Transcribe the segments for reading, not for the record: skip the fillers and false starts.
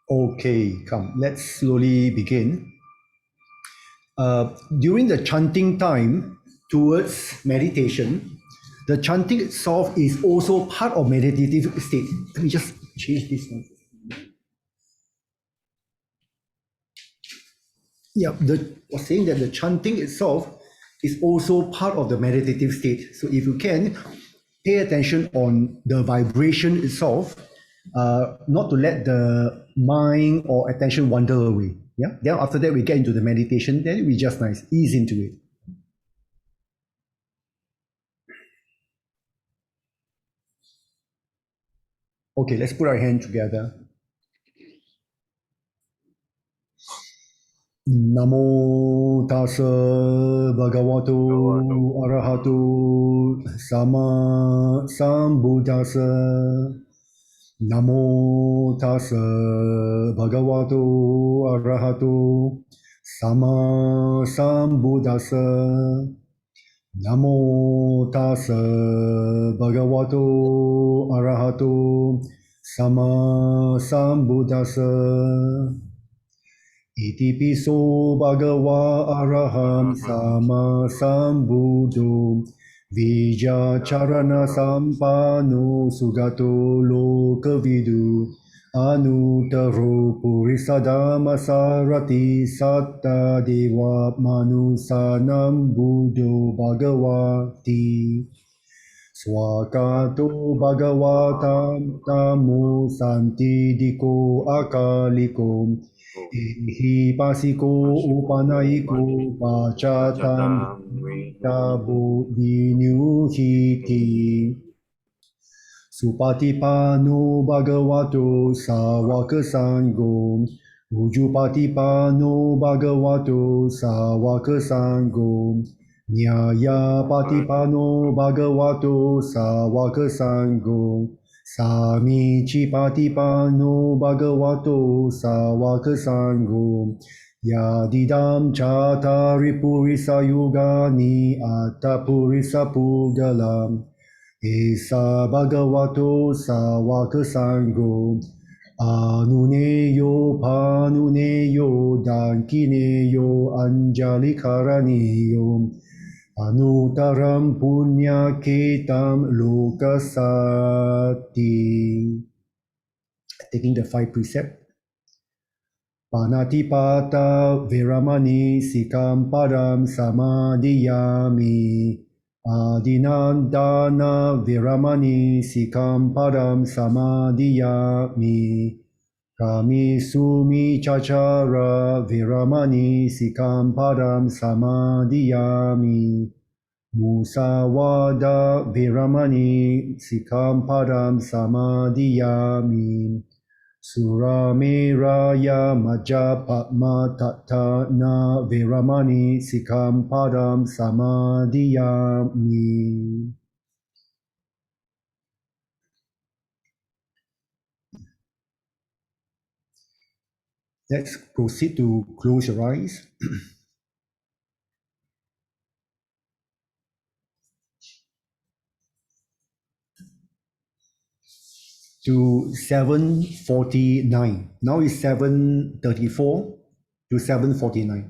Okay, come, let's slowly begin. During the chanting time towards meditation, the chanting itself is also part of meditative state. Let me just change this one. Yeah, was saying that the chanting itself is also part of the meditative state. So if you can, pay attention on the vibration itself, not to let the mind or attention wander away. Yeah. Then after that we get into the meditation. Then we just nice ease into it. Okay, let's put our hand together. Namo tassa bhagavato arahato sama sambuddhassa. Namo tassa bhagavato arahato sama sambuddhassa. Namo tassa bhagavato arahato sama sambuddhassa. Iti piso bhagava araham sama sambuddho vijacharana sampano sugato lokavidu anutaro purisadama sarati satta deva manusanam buddho bhagavati swakato bhagavatam tamo santidiko akaliko Ihi pasiko upanaiko pachatam tabu vinyuhiti Supatipano bhagavato sawaka sangho Ujupatipano bhagavato sawaka sangho Nyaya patipano bhagavato sawaka sangho Samici patipano bhagavato sawaka sangho Yadidam chatari purisa yugani atta purisa pugalam Esa bhagavato sawaka sangho Anuneyo panuneyo dankineyo anjali karaniyo Anutaram punya ketam lokasati. Taking the five precepts. Panatipata viramani sikam param samadhiyami. Adinandana viramani sikam param samadhiyami. Kami sumi chachara viramani sikam param samadhiyami. Musawada viramani sikam param samadhiyami. Surameraya majapatma tatana viramani sikam param samadhiyami. Let's proceed to close your eyes. To 7:49. Now it's 7:34 to 7:49.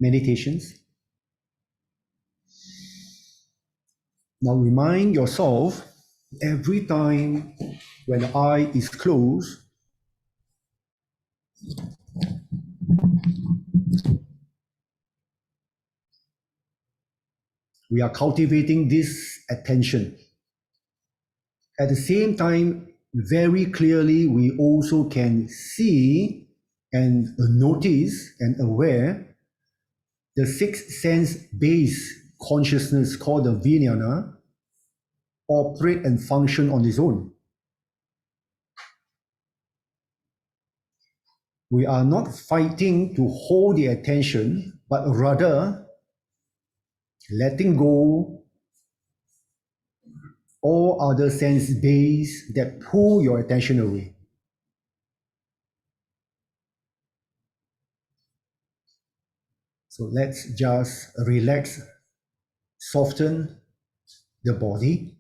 Meditations. Now remind yourself every time when the eye is closed, we are cultivating this attention. At the same time, very clearly, we also can see and notice and aware the sixth sense-based consciousness called the vijnana operate and function on its own. We are not fighting to hold the attention, but rather letting go all other sense base that pull your attention away. So let's just relax, soften the body,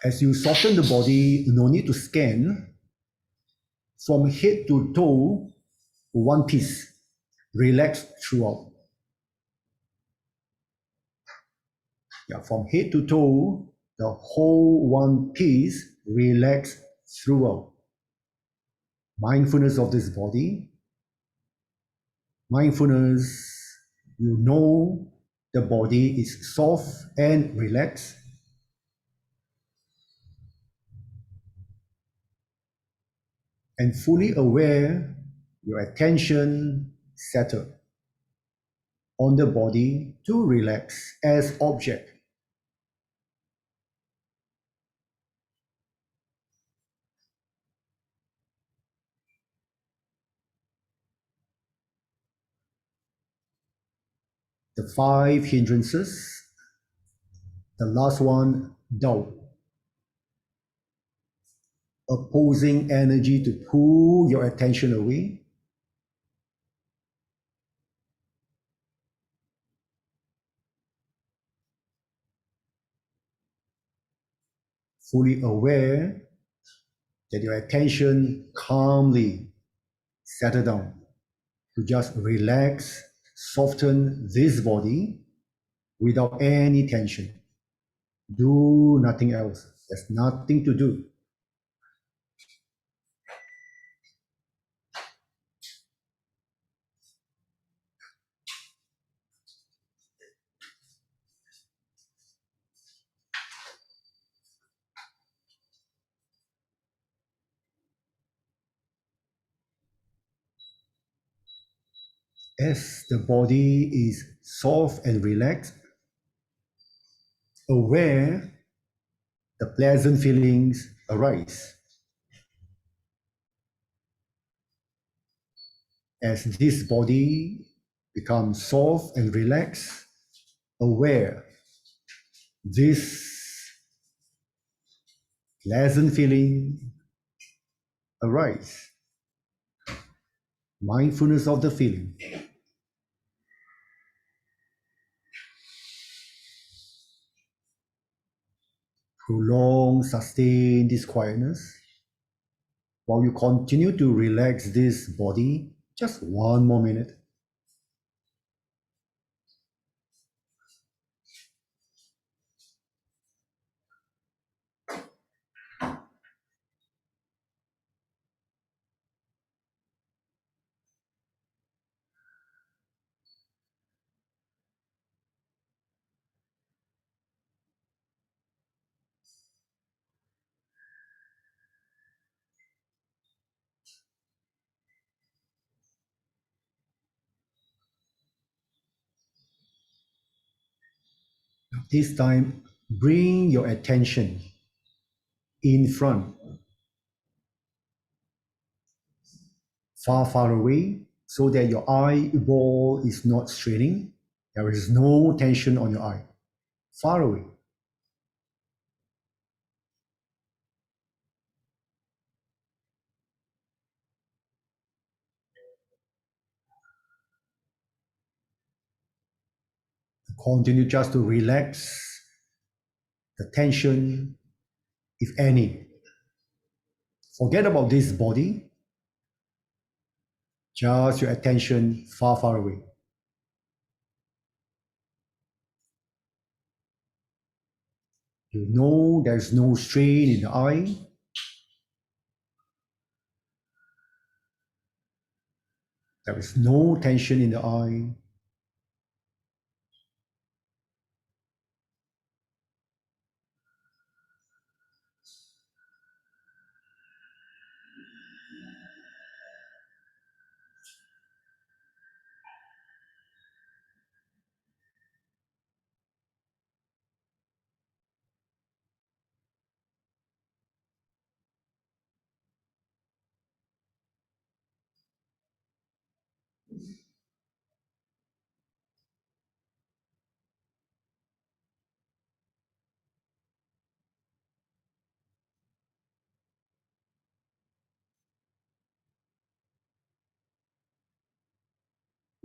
As you soften the body, no need to scan. From head to toe, one piece. Relax throughout. Yeah, from head to toe, the whole one piece, relax throughout. Mindfulness of this body. Mindfulness, you know the body is soft and relaxed. And fully aware, your attention settled on the body to relax as object. The five hindrances, the last one, doubt. Opposing energy to pull your attention away. Fully aware that your attention calmly settle down to just relax, soften this body without any tension. Do nothing else. There's nothing to do. As the body is soft and relaxed, aware, the pleasant feelings arise. As this body becomes soft and relaxed, aware, this pleasant feeling arise. Mindfulness of the feeling. Prolong, sustain this quietness while you continue to relax this body. Just one more minute. This time, bring your attention in front, far, far away, so that your eyeball is not straining. There is no tension on your eye. Far away. Continue just to relax the tension, if any. Forget about this body. Just your attention far, far away. You know there's no strain in the eye. There is no tension in the eye.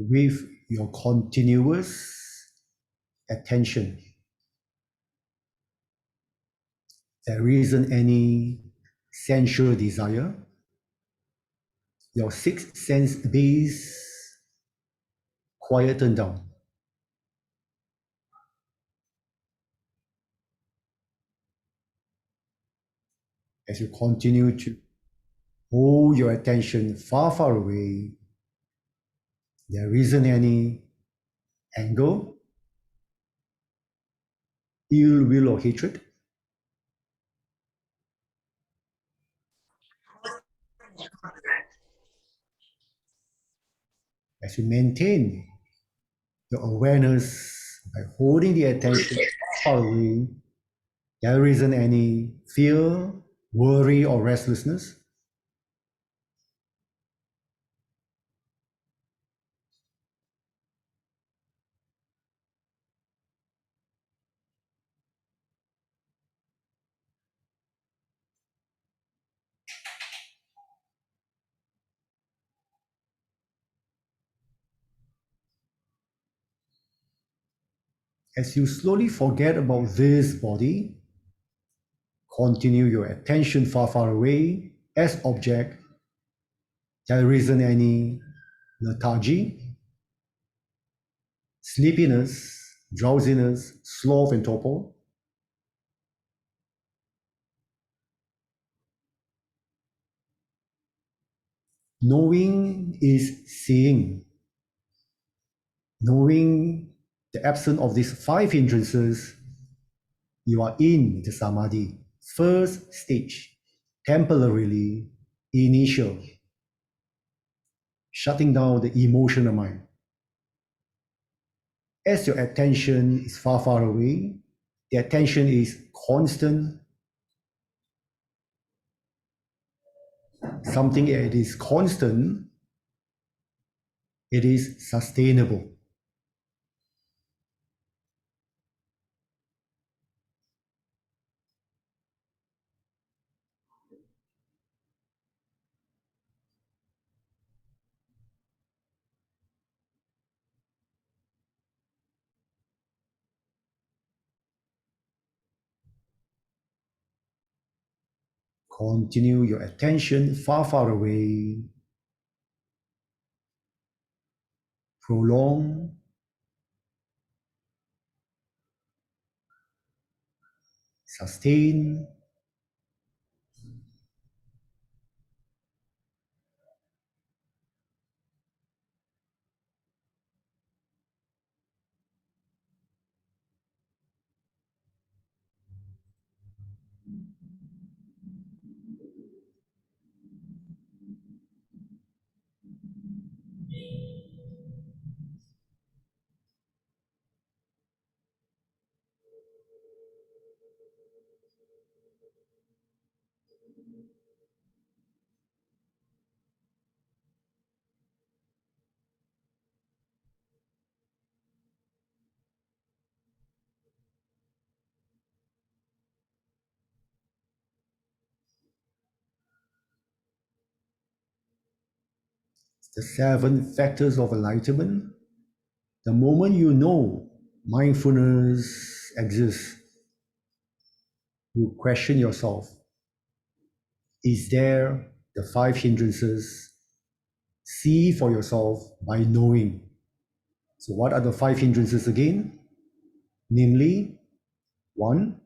With your continuous attention. There isn't any sensual desire. Your sixth sense base quieten down. As you continue to hold your attention far, far away, there isn't any anger, ill will, or hatred. As you maintain your awareness by holding the attention far away, there isn't any fear, worry, or restlessness. As you slowly forget about this body, continue your attention far, far away as object. There isn't any lethargy, sleepiness, drowsiness, sloth, and torpor. Knowing is seeing. Knowing the absence of these five hindrances, you are in the samadhi, first stage, temporarily initial, shutting down the emotional mind. As your attention is far, far away, the attention is constant. Something that is constant, it is sustainable. Continue your attention far, far away. Prolong. Sustain. The seven factors of enlightenment. The moment you know mindfulness exists, you question yourself. Is there the five hindrances? See for yourself by knowing. So what are the five hindrances again? Namely, one,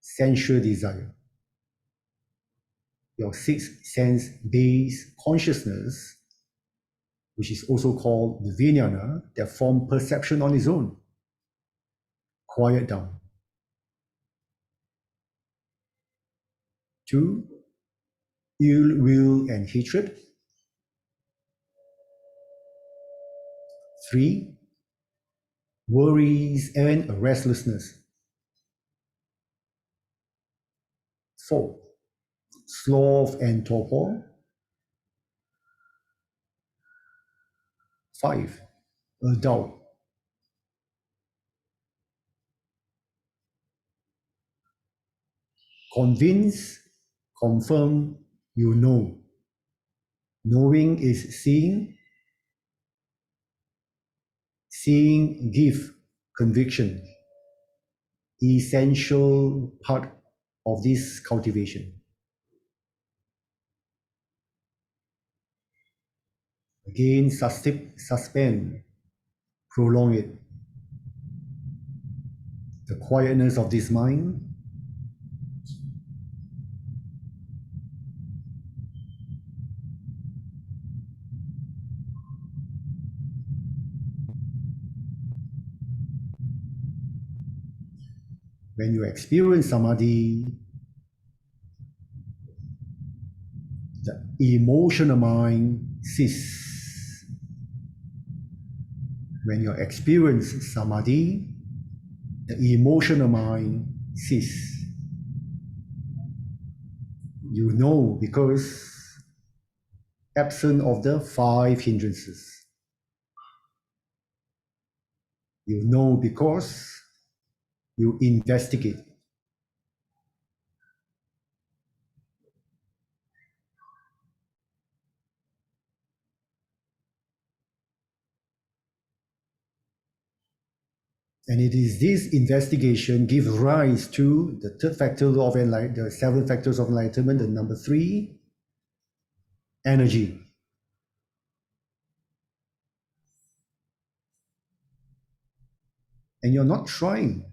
sensual desire. Your sixth sense based consciousness, which is also called the vijnana, that form perception on its own. Quiet down. Two, ill will and hatred. Three, worries and restlessness. Four, sloth and torpor. Five, doubt. Convince, confirm, you know. Knowing is seeing. Seeing give conviction. Essential part of this cultivation. Again, suspend, prolong it. The quietness of this mind. When you experience samadhi, the emotional mind ceases. When you experience samadhi, the emotional mind ceases. You know because absent of the five hindrances. You know because you investigate. And it is this investigation gives rise to the third factor of enlightenment, the seven factors of enlightenment, the number 3, energy. And you're not trying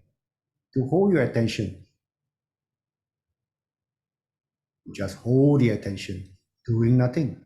to hold your attention. You just hold the attention, doing nothing.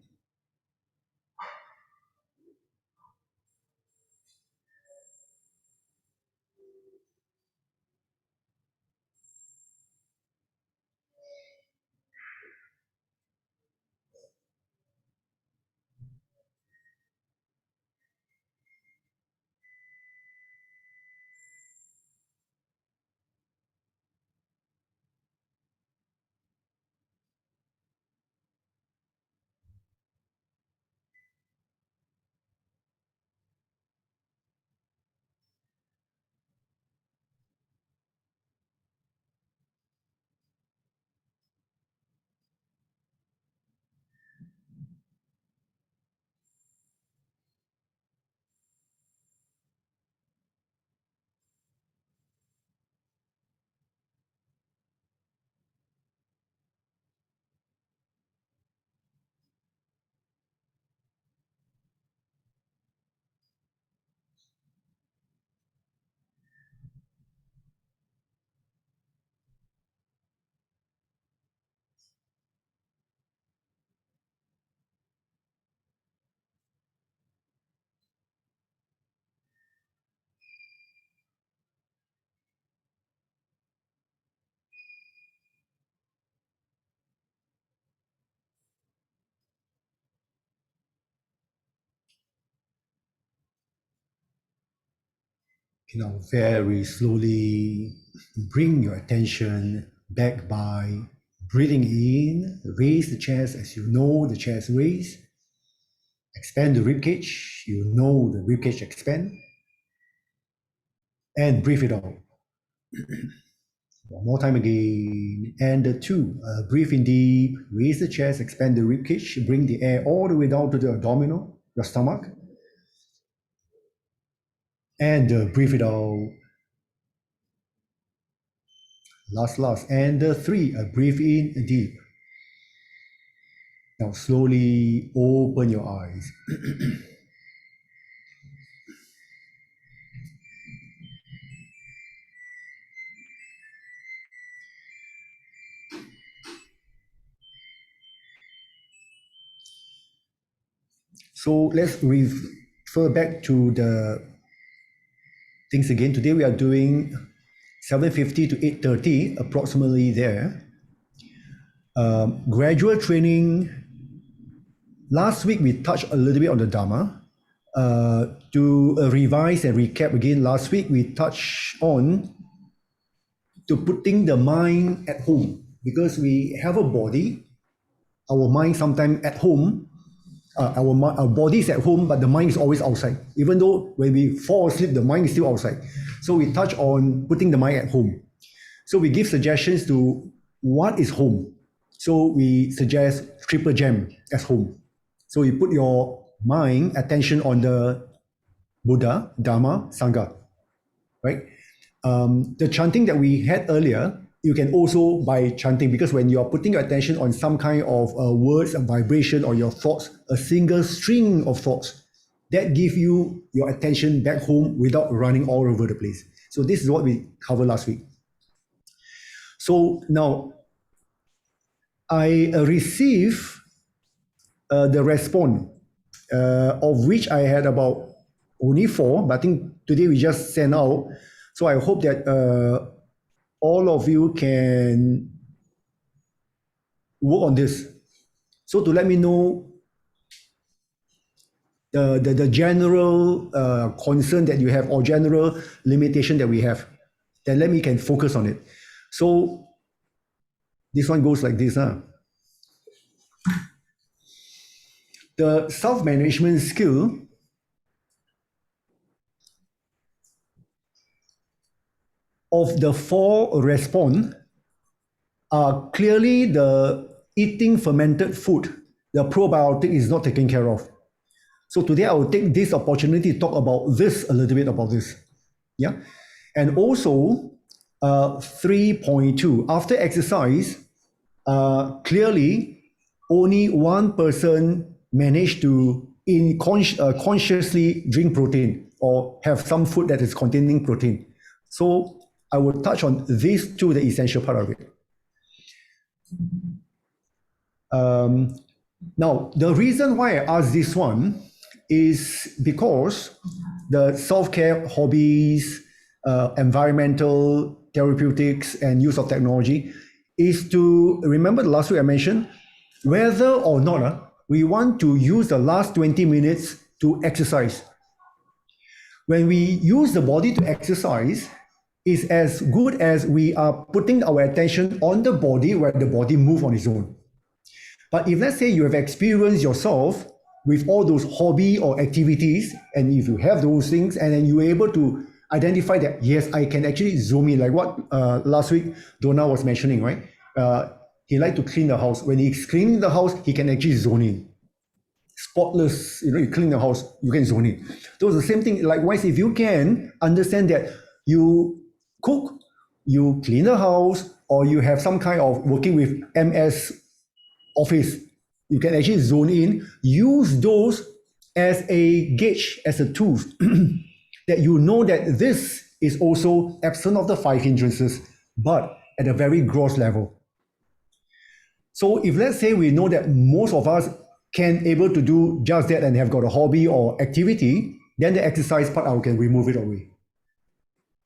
Very slowly bring your attention back by breathing in, raise the chest as you know the chest raise, expand the ribcage, you know the ribcage expand, and breathe it out. One more time again, and the 2, breathe in deep, raise the chest, expand the ribcage, bring the air all the way down to the abdominal, your stomach, and breathe it out. Last, and 3, breathe in deep. Now slowly open your eyes. So let's refer back to the things again. Today we are doing 7:50 to 8:30, approximately there. Gradual training. Last week we touched a little bit on the Dhamma. To revise and recap again, last week we touched on to putting the mind at home, because we have a body, our mind sometimes at home, our body is at home, but the mind is always outside. Even though when we fall asleep, the mind is still outside. So we touch on putting the mind at home. So we give suggestions to what is home. So we suggest triple gem as home. So you put your mind, attention on the Buddha, Dhamma, Sangha, right? The chanting that we had earlier, you can also by chanting, because when you are putting your attention on some kind of words, a vibration, or your thoughts, a single string of thoughts, that give you your attention back home without running all over the place. So this is what we covered last week. So now I receive the response, of which I had about only 4, but I think today we just sent out. So I hope that all of you can work on this. So to let me know the general concern that you have, or general limitation that we have, then let me can focus on it. So this one goes like this. The self-management skill of the 4 response are clearly the eating fermented food. The probiotic is not taken care of. So today I will take this opportunity to talk about this, a little bit about this. Yeah. And also 3.2, after exercise, clearly only one person managed to consciously drink protein or have some food that is containing protein. So I will touch on these 2, the essential part of it. Now, the reason why I asked this one is because the self-care hobbies, environmental, therapeutics, and use of technology is to, remember the last week I mentioned, whether or not we want to use the last 20 minutes to exercise. When we use the body to exercise, it's as good as we are putting our attention on the body where the body moves on its own. But if let's say you have experienced yourself with all those hobby or activities, and if you have those things, and then you're able to identify that, yes, I can actually zoom in, like what last week Donna was mentioning, right? He liked to clean the house. When he's cleaning the house, he can actually zone in. Spotless, you clean the house, you can zone in. So it's the same thing. Likewise, if you can understand that you cook, you clean the house, or you have some kind of working with MS Office, you can actually zone in, use those as a gauge, as a tool, that you know that this is also absent of the 5 hindrances, but at a very gross level. So if let's say we know that most of us can able to do just that and have got a hobby or activity, then the exercise part I can remove it away.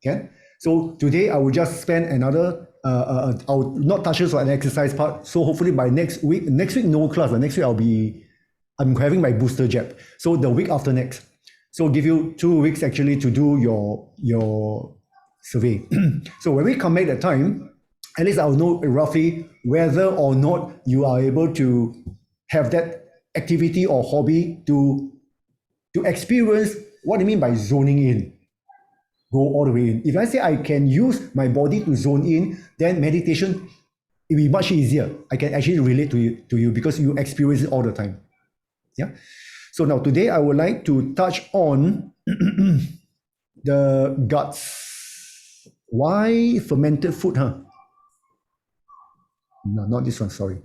Okay? So today I will just spend another, I will not touch this on the exercise part. So hopefully by next week no class, but next week I'm having my booster jab. So the week after next. So give you 2 weeks actually to do your survey. So when we come back that time, at least I'll know roughly whether or not you are able to have that activity or hobby to experience what I mean by zoning in. Go all the way in. If I say I can use my body to zone in, then meditation will be much easier. I can actually relate to you because you experience it all the time. Yeah. So now today I would like to touch on the guts. Why fermented food, No, not this one, sorry.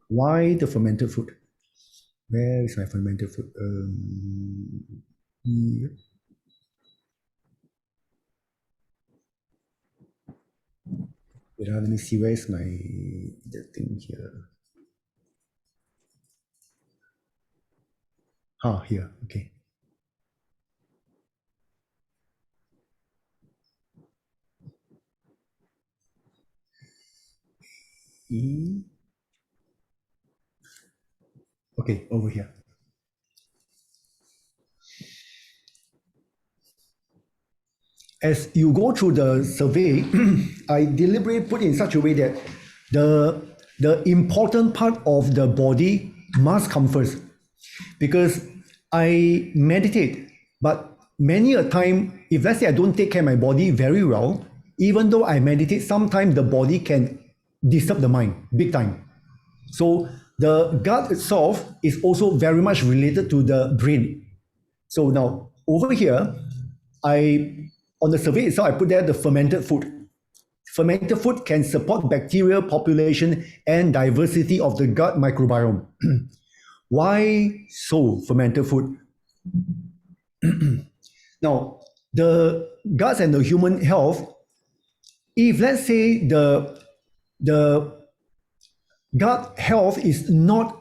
Why the fermented food? Where is my fermented food? Here. Wait, let me see, where's the thing here? Here, okay. Okay, over here. As you go through the survey, I deliberately put in such a way that the important part of the body must come first. Because I meditate, but many a time, if let's say I don't take care of my body very well, even though I meditate, sometimes the body can disturb the mind big time. So the gut itself is also very much related to the brain. So now over here, on the survey itself, I put there the fermented food. fermented food can support bacterial population and diversity of the gut microbiome. Why so fermented food? Now, the guts and the human health, if let's say the gut health is not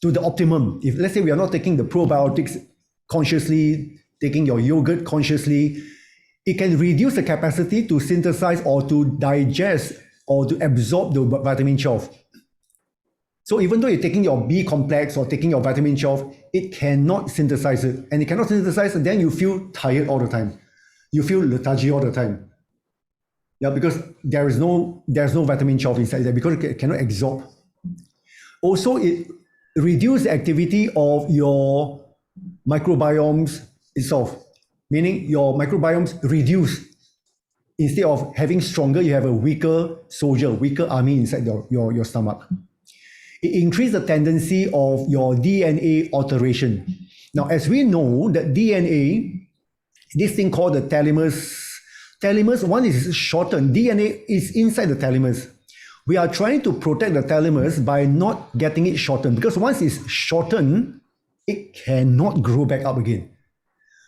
to the optimum, if let's say we are not taking the probiotics consciously, taking your yogurt consciously, it can reduce the capacity to synthesize or to digest or to absorb the vitamin 12. So even though you're taking your B complex or taking your vitamin 12, it cannot synthesize it. And it cannot synthesize it, then you feel tired all the time. You feel lethargy all the time. Yeah, because there's no vitamin 12 inside there because it cannot absorb. Also, it reduces the activity of your microbiomes itself, meaning your microbiomes reduce. Instead of having stronger, you have a weaker soldier, weaker army inside your stomach. It increases the tendency of your DNA alteration. Now, as we know, that DNA, this thing called the thalamus, one is shortened. DNA is inside the thalamus. We are trying to protect the thalamus by not getting it shortened, because once it's shortened, it cannot grow back up again.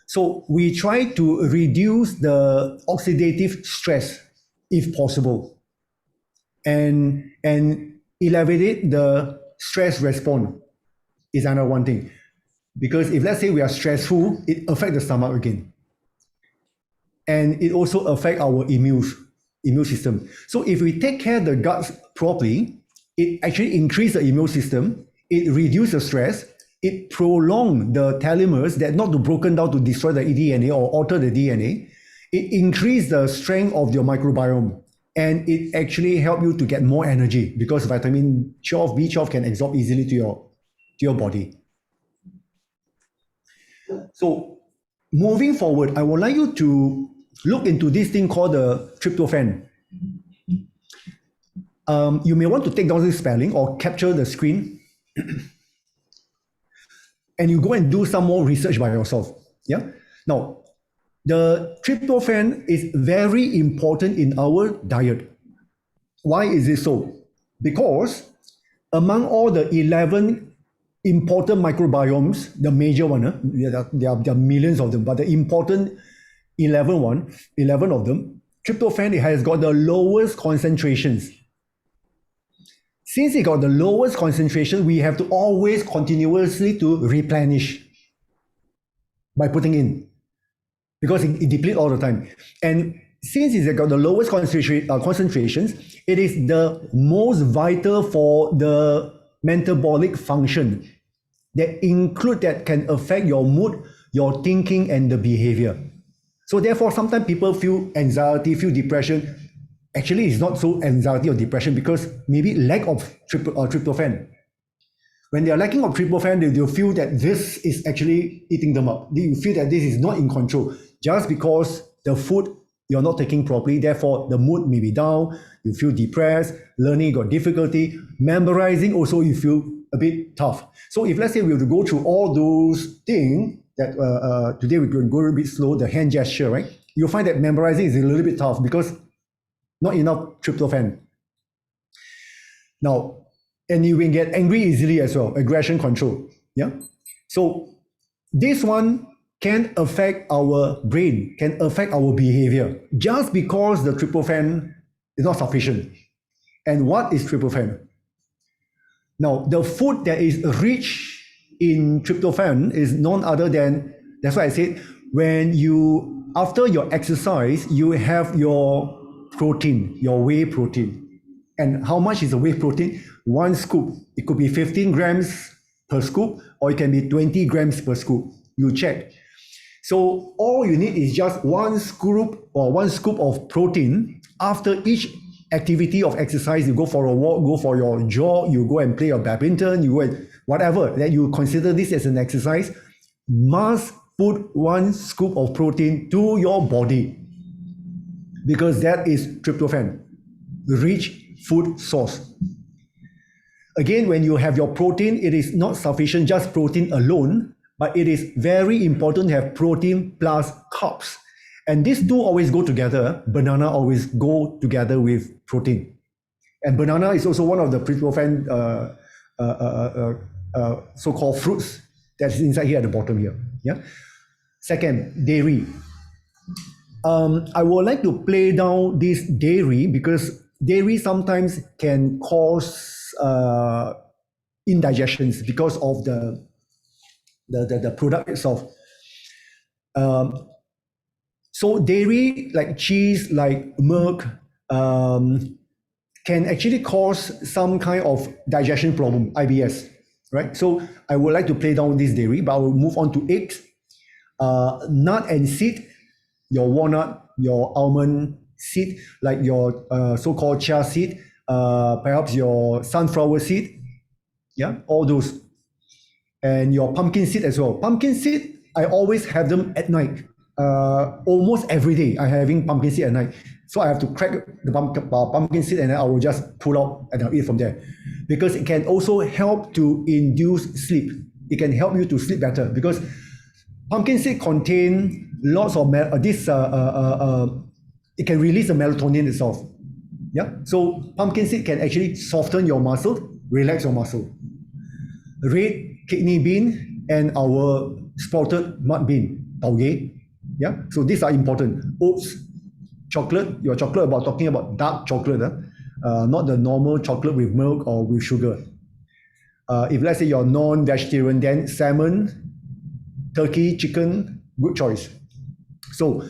So we try to reduce the oxidative stress if possible, and elevate the stress response is another one thing. Because if let's say we are stressful, it affects the stomach again. And it also affects our immune system. So if we take care of the guts properly, it actually increases the immune system, it reduces the stress, it prolongs the telomeres that not to broken down to destroy the DNA or alter the DNA. It increases the strength of your microbiome. And it actually helps you to get more energy because vitamin 12, B12 can absorb easily to your body. So moving forward, I would like you to look into this thing called the tryptophan. You may want to take down this spelling or capture the screen and you go and do some more research by yourself. Yeah. Now, the tryptophan is very important in our diet. Why is it so? Because among all the 11 important microbiomes, the major one, there are millions of them, but the important 11 of them, tryptophan, it has got the lowest concentrations. Since it got the lowest concentration, we have to always continuously to replenish by putting in, because it depletes all the time. And since it's got the lowest concentrations, it is the most vital for the metabolic function that can affect your mood, your thinking, and the behavior. So therefore, sometimes people feel anxiety, feel depression. Actually, it's not so anxiety or depression because maybe lack of tryptophan. When they are lacking of tryptophan, they'll feel that this is actually eating them up. They feel that this is not in control. Just because the food you're not taking properly, therefore the mood may be down, you feel depressed, learning got difficulty, memorizing also you feel a bit tough. So if let's say we have to go through all those things, that today we're going to go a bit slow, the hand gesture, right? You'll find that memorizing is a little bit tough because not enough tryptophan. Now, and you can get angry easily as well, aggression control. Yeah. So this one can affect our brain, can affect our behavior just because the tryptophan is not sufficient. And what is tryptophan? Now, the food that is rich in tryptophan is none other than, that's why I said, when you, after your exercise, you have your protein, your whey protein. And how much is the whey protein? 1 scoop. It could be 15 grams per scoop, or it can be 20 grams per scoop. You check. So all you need is just 1 scoop or 1 scoop of protein after each activity of exercise. You go for a walk, go for your jog, you go and play your badminton, you go and whatever that you consider this as an exercise, must put 1 scoop of protein to your body, because that is tryptophan, rich food source. Again, when you have your protein, it is not sufficient just protein alone, but it is very important to have protein plus carbs. And these two always go together. Banana always go together with protein. And banana is also one of the tryptophan so-called fruits that's inside here at the bottom here. Yeah. Second, dairy. I would like to play down this dairy because dairy sometimes can cause indigestions because of the product itself. So dairy, like cheese, like milk, can actually cause some kind of digestion problem, IBS, right? So I would like to play down this dairy, but I will move on to eggs, nut and seed, your walnut, your almond seed, like your so-called chia seed, perhaps your sunflower seed, yeah, all those. And your pumpkin seed as well. Pumpkin seed, I always have them at night. Almost every day, I'm having pumpkin seed at night. So I have to crack the pumpkin seed and then I will just pull out and I'll eat from there. Because it can also help to induce sleep. It can help you to sleep better because pumpkin seed contain lots of it can release the melatonin itself. Yeah. So pumpkin seed can actually soften your muscle, relax your muscle. Red kidney bean and our sprouted mud bean, taugeh. Yeah. So these are important. Oats, chocolate. You're talking about dark chocolate, not the normal chocolate with milk or with sugar. If let's say you're non-vegetarian, then salmon, turkey, chicken, good choice. So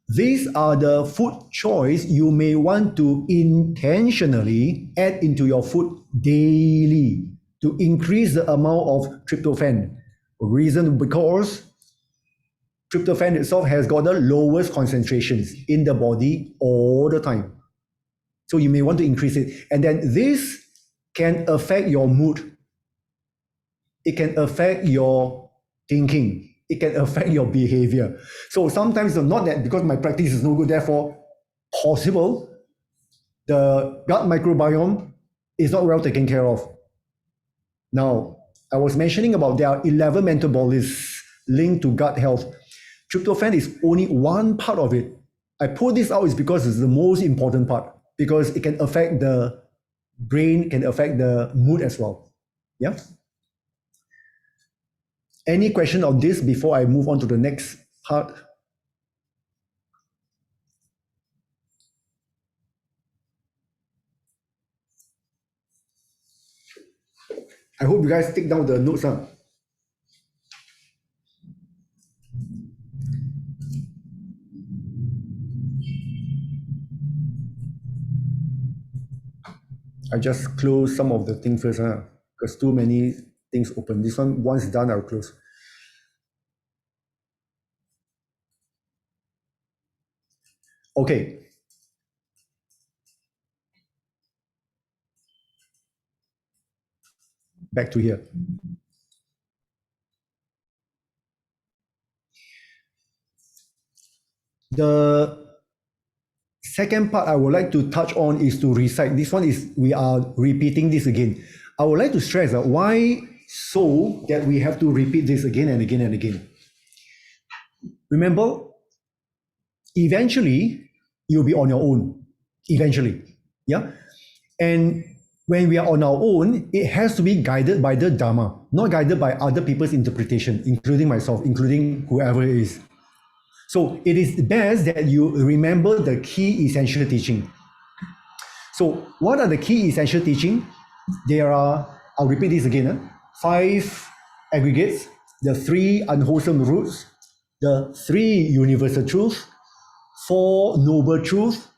these are the food choice you may want to intentionally add into your food daily to increase the amount of tryptophan. Reason because tryptophan itself has got the lowest concentrations in the body all the time. So you may want to increase it. And then this can affect your mood. It can affect your thinking. It can affect your behavior. So sometimes not that because my practice is no good, therefore possible the gut microbiome is not well taken care of. Now, I was mentioning about there are 11 metabolites linked to gut health. Tryptophan is only one part of it. I pull this out is because it's the most important part because it can affect the brain, can affect the mood as well. Yeah. Any question on this before I move on to the next part? I hope you guys take down the notes. I just close some of the things first because too many things open. This one, once done, I'll close. Okay. Back to here. The second part I would like to touch on is to recite. This one is, we are repeating this again. I would like to stress that why so that we have to repeat this again and again and again. Remember, eventually, you'll be on your own. Eventually. Yeah? And when we are on our own, it has to be guided by the Dhamma, not guided by other people's interpretation, including myself, including whoever it is. So it is best that you remember the key essential teaching. So what are the key essential teaching? There are, I'll repeat this again, 5 aggregates, the 3 unwholesome roots, the 3 universal truths, 4 noble truths,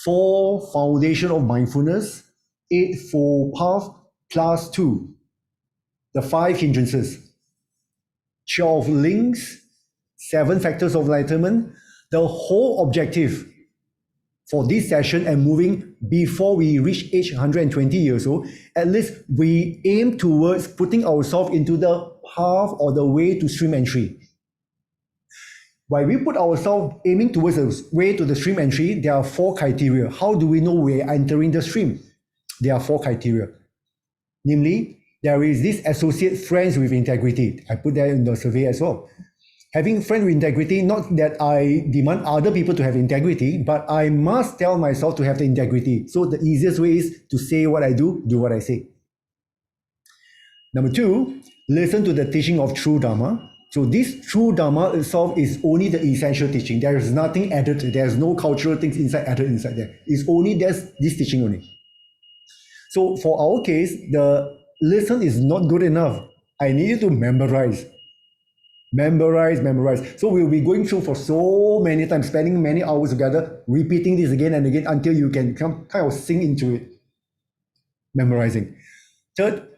4 foundation of mindfulness, Eightfold Path plus 2, the 5 hindrances, 12 links, 7 factors of enlightenment. The whole objective for this session and moving before we reach age 120 years old, at least we aim towards putting ourselves into the path or the way to stream entry. While we put ourselves aiming towards the way to the stream entry, there are 4 criteria. How do we know we're entering the stream? There are 4 criteria. Namely, there is this associate friends with integrity. I put that in the survey as well. Having friends with integrity, not that I demand other people to have integrity, but I must tell myself to have the integrity. So the easiest way is to say what I do what I say. Number two, listen to the teaching of true Dhamma. So this true Dhamma itself is only the essential teaching. There is nothing added. There's no cultural things added inside there. It's only this teaching only. So for our case, the listen is not good enough. I need you to memorize. So we'll be going through for so many times, spending many hours together, repeating this again and again until you can kind of sink into it. Memorizing. Third,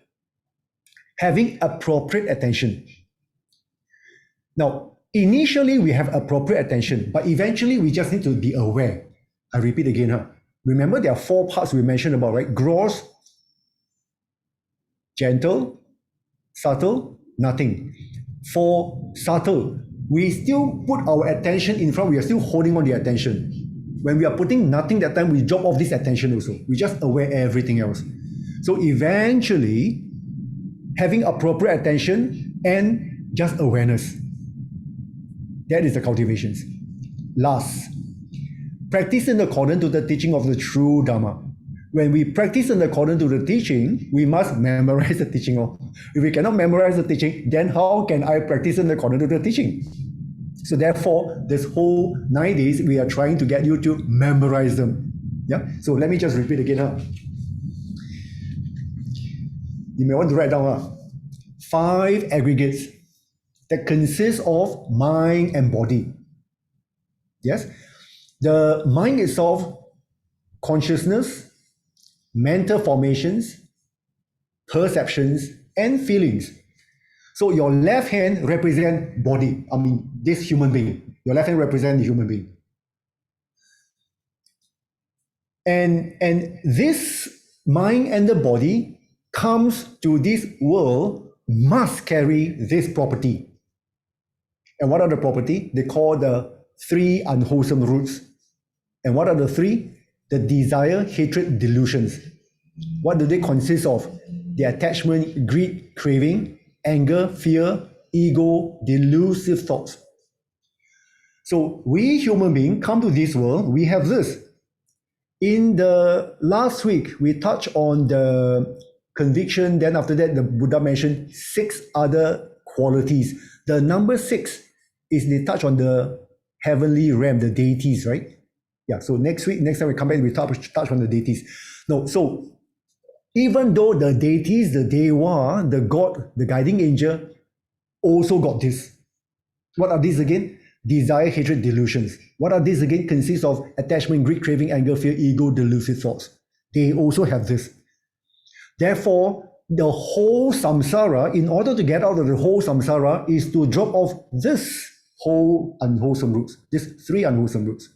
having appropriate attention. Now, initially we have appropriate attention, but eventually we just need to be aware. I repeat again. Remember, there are 4 parts we mentioned about, right? Gross, gentle, subtle, nothing. For subtle, we still put our attention in front, we are still holding on the attention. When we are putting nothing that time, we drop off this attention also. We just aware everything else. So eventually, having appropriate attention and just awareness. That is the cultivations. Last, practice in accordance to the teaching of the true Dhamma. When we practice in accordance to the teaching, we must memorize the teaching. If we cannot memorize the teaching, then how can I practice in accordance to the teaching? So therefore, this whole 9 days, we are trying to get you to memorize them. Yeah. So let me just repeat again. You may want to write down 5 aggregates that consist of mind and body. Yes. The mind itself, consciousness, mental formations, perceptions, and feelings. So your left hand represents body. I mean, this human being. Your left hand represents the human being. And this mind and the body comes to this world must carry this property. And what are the property? They call the 3 unwholesome roots. And what are the 3? The desire, hatred, delusions. What do they consist of? The attachment, greed, craving, anger, fear, ego, delusive thoughts. So we human beings come to this world, we have this. In the last week, we touched on the conviction, then after that, the Buddha mentioned 6 other qualities. The number 6 is they touch on the heavenly realm, the deities, right? Yeah, so next time we come back, we touch on the deities. No, so even though the deities, the Dewa, the God, the guiding angel, also got this. What are these again? Desire, hatred, delusions. What are these again? Consists of attachment, greed, craving, anger, fear, ego, delusive thoughts. They also have this. Therefore, the whole samsara, in order to get out of the whole samsara, is to drop off this whole unwholesome roots, these 3 unwholesome roots.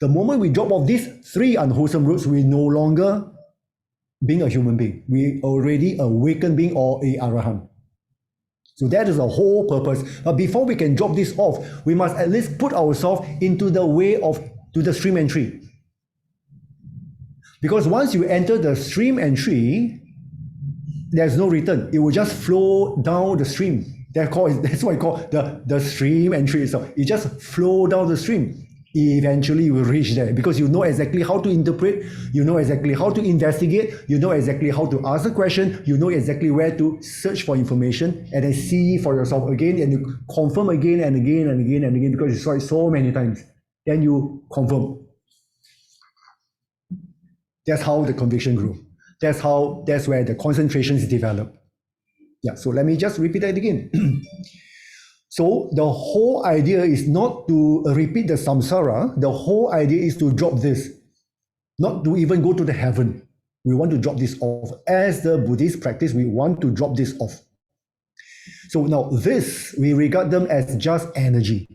The moment we drop off these 3 unwholesome roots, we no longer being a human being. We already awakened being or a arahant. So that is the whole purpose. But before we can drop this off, we must at least put ourselves into the way to the stream entry. Because once you enter the stream entry, there's no return. It will just flow down the stream. That's what I call the stream entry itself. It just flow down the stream. Eventually you will reach there because you know exactly how to interpret, you know exactly how to investigate, you know exactly how to ask a question, you know exactly where to search for information and then see for yourself again and you confirm again and again and again and again because you saw it so many times. Then you confirm. That's how the conviction grew. That's where the concentrations develop. Yeah, so let me just repeat that again. So the whole idea is not to repeat the samsara. The whole idea is to drop this, not to even go to the heaven. We want to drop this off. As the Buddhist practice, we want to drop this off. So now this, we regard them as just energy.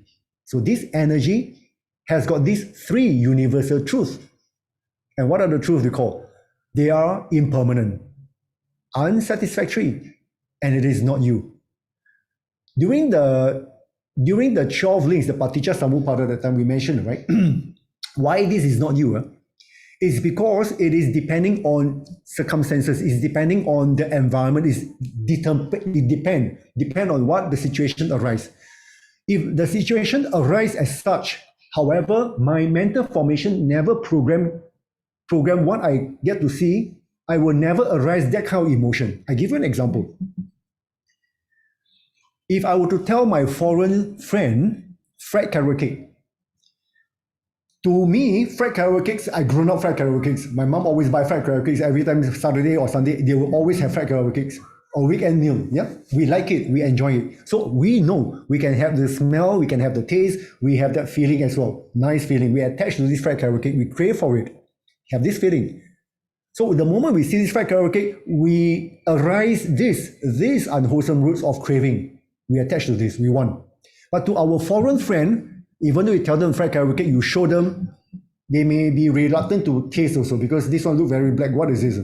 So this energy has got these 3 universal truths. And what are the truths we call? They are impermanent, unsatisfactory, and it is not you. During the 12 links, the Paticca Samuppada that time we mentioned, right? Why this is not you? It's because it is depending on circumstances, it's depending on the environment, it depend on what the situation arises. If the situation arises as such, however, my mental formation never program what I get to see, I will never arise that kind of emotion. I give you an example. If I were to tell my foreign friend, fried carrot cake, to me, fried carrot cakes, I grown up fried carrot cakes. My mom always buy fried carrot cakes every time Saturday or Sunday. They will always have fried carrot cakes. A weekend meal. Yeah, we like it, we enjoy it. So we know we can have the smell, we can have the taste, we have that feeling as well. Nice feeling. We attach to this fried carrot cake, we crave for it. Have this feeling. So the moment we see this fried carrot cake, we arise these unwholesome roots of craving. We attach to this, we want. But to our foreign friend, even though you tell them fried carrot cake, you show them, they may be reluctant to taste also because this one look very black. What is this?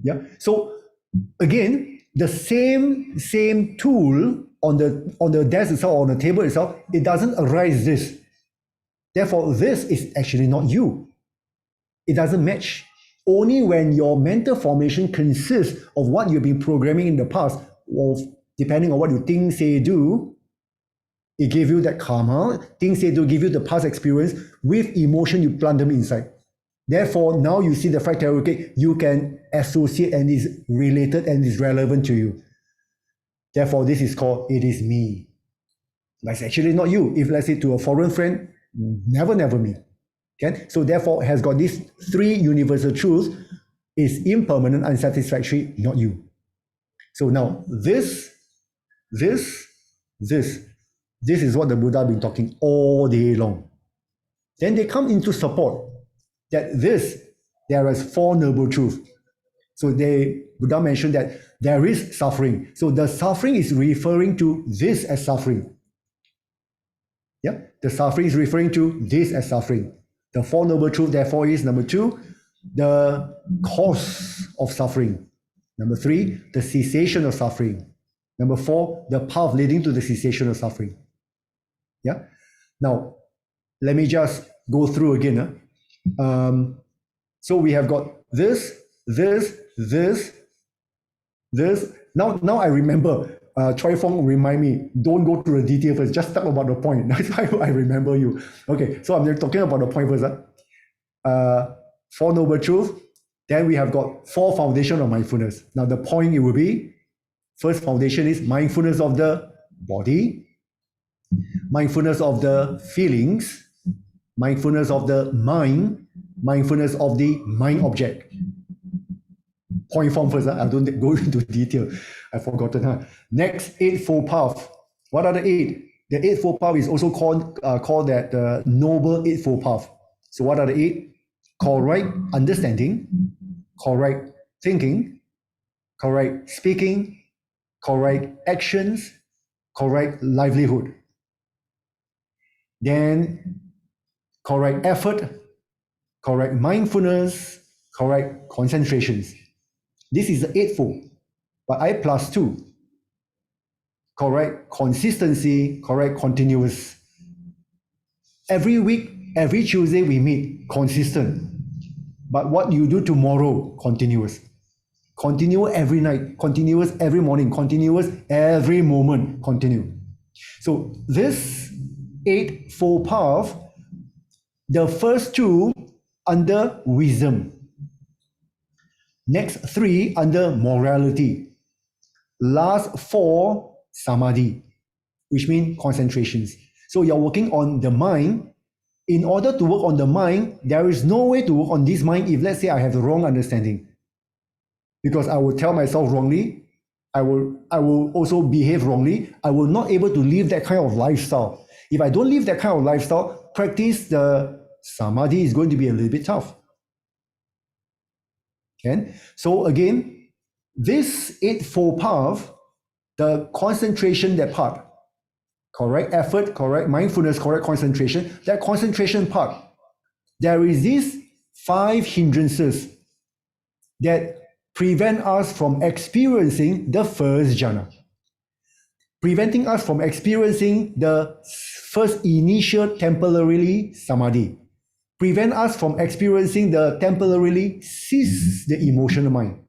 Yeah. So again, the same tool on the desk itself, on the table itself, it doesn't arise this. Therefore, this is actually not you. It doesn't match. Only when your mental formation consists of what you've been programming in the past, of depending on what you think, say, do, it gave you that karma. Things, say, do give you the past experience. With emotion, you plant them inside. Therefore, now you see the fried carrot cake, you can associate and is related and is relevant to you. Therefore, this is called, it is me. But it's actually not you. If let's say to a foreign friend, never me. Okay? So therefore, it has got these three universal truths, is impermanent, unsatisfactory, not you. So now, this is what the Buddha been talking all day long. Then they come into support that there is four noble truths. So Buddha mentioned that there is suffering. So the suffering is referring to this as suffering. Yeah, the suffering is referring to this as suffering. The four noble truths, therefore, is number 2, the cause of suffering. Number 3, the cessation of suffering. Number 4, the path leading to the cessation of suffering. Yeah. Now, let me just go through again. So we have got this. Now I remember. Choi Fong remind me, don't go to the detail first, just talk about the point. That's why I remember you. Okay, so I'm talking about the point first. Four noble truths. Then we have got 4 foundations of mindfulness. Now the point it will be, first foundation is mindfulness of the body, mindfulness of the feelings, mindfulness of the mind, mindfulness of the mind object. Point form first, I don't go into detail. I've forgotten. Next, Eightfold Path. What are the 8? The Eightfold Path is also called that Noble Eightfold Path. So what are the 8? Correct understanding, correct thinking, correct speaking, correct actions, correct livelihood. Then correct effort, correct mindfulness, correct concentrations. This is the eightfold, but I plus 2. Correct consistency, correct continuous. Every week, every Tuesday we meet, consistent. But what you do tomorrow, continuous. Continue every night, continuous every morning, continuous every moment, continue. So this Eightfold Path, the first 2 under wisdom. Next 3 under morality. Last 4, samadhi, which means concentrations. So you're working on the mind. In order to work on the mind, there is no way to work on this mind if, let's say, I have the wrong understanding. Because I will tell myself wrongly, I will also behave wrongly. I will not able to live that kind of lifestyle. If I don't live that kind of lifestyle, practice the samadhi is going to be a little bit tough. Okay? So again, this Eightfold Path, the concentration, that part, correct effort, correct mindfulness, correct concentration, that concentration part, there is these 5 hindrances that prevent us from experiencing the first jhana, preventing us from experiencing the first initial temporarily samadhi, prevent us from experiencing the temporarily cease the emotional mind.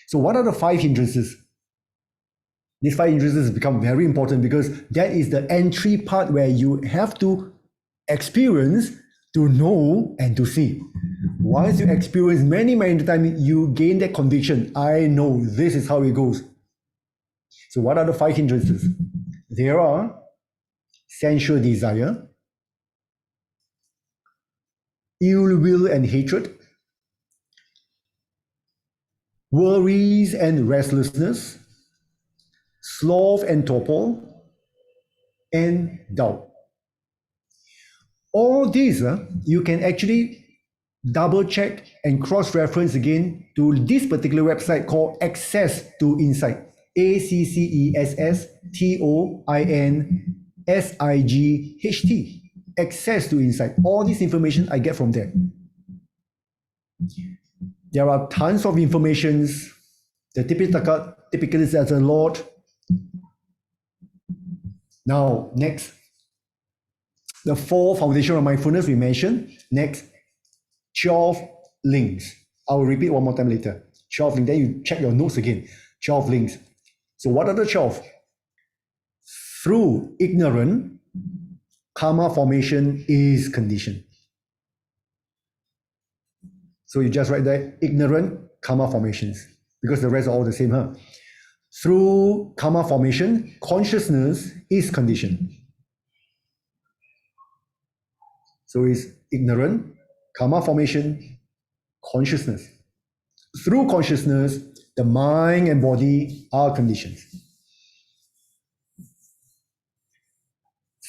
So what are the 5 hindrances? These five hindrances become very important because that is the entry part where you have to experience to know and to see. Once you experience many times, you gain that conviction. I know this is how it goes. So what are the five hindrances? There are sensual desire, ill will and hatred, worries and restlessness, sloth and torpor, and doubt. All these, you can actually double check and cross-reference again to this particular website called Access to Insight. AccesstoInsight. Access to Insight. All this information I get from there. There are tons of informations. The typically there's a lot. Now, next. The four foundation of mindfulness we mentioned. Next, 12 links. I will repeat one more time later. 12 links. Then you check your notes again. 12 links. So what are the 12? Through ignorance, karma formation is conditioned. So you just write there, ignorant, karma formations. Because the rest are all the same, huh? Through karma formation, consciousness is conditioned. So it's ignorant, karma formation, consciousness. Through consciousness, the mind and body are conditioned.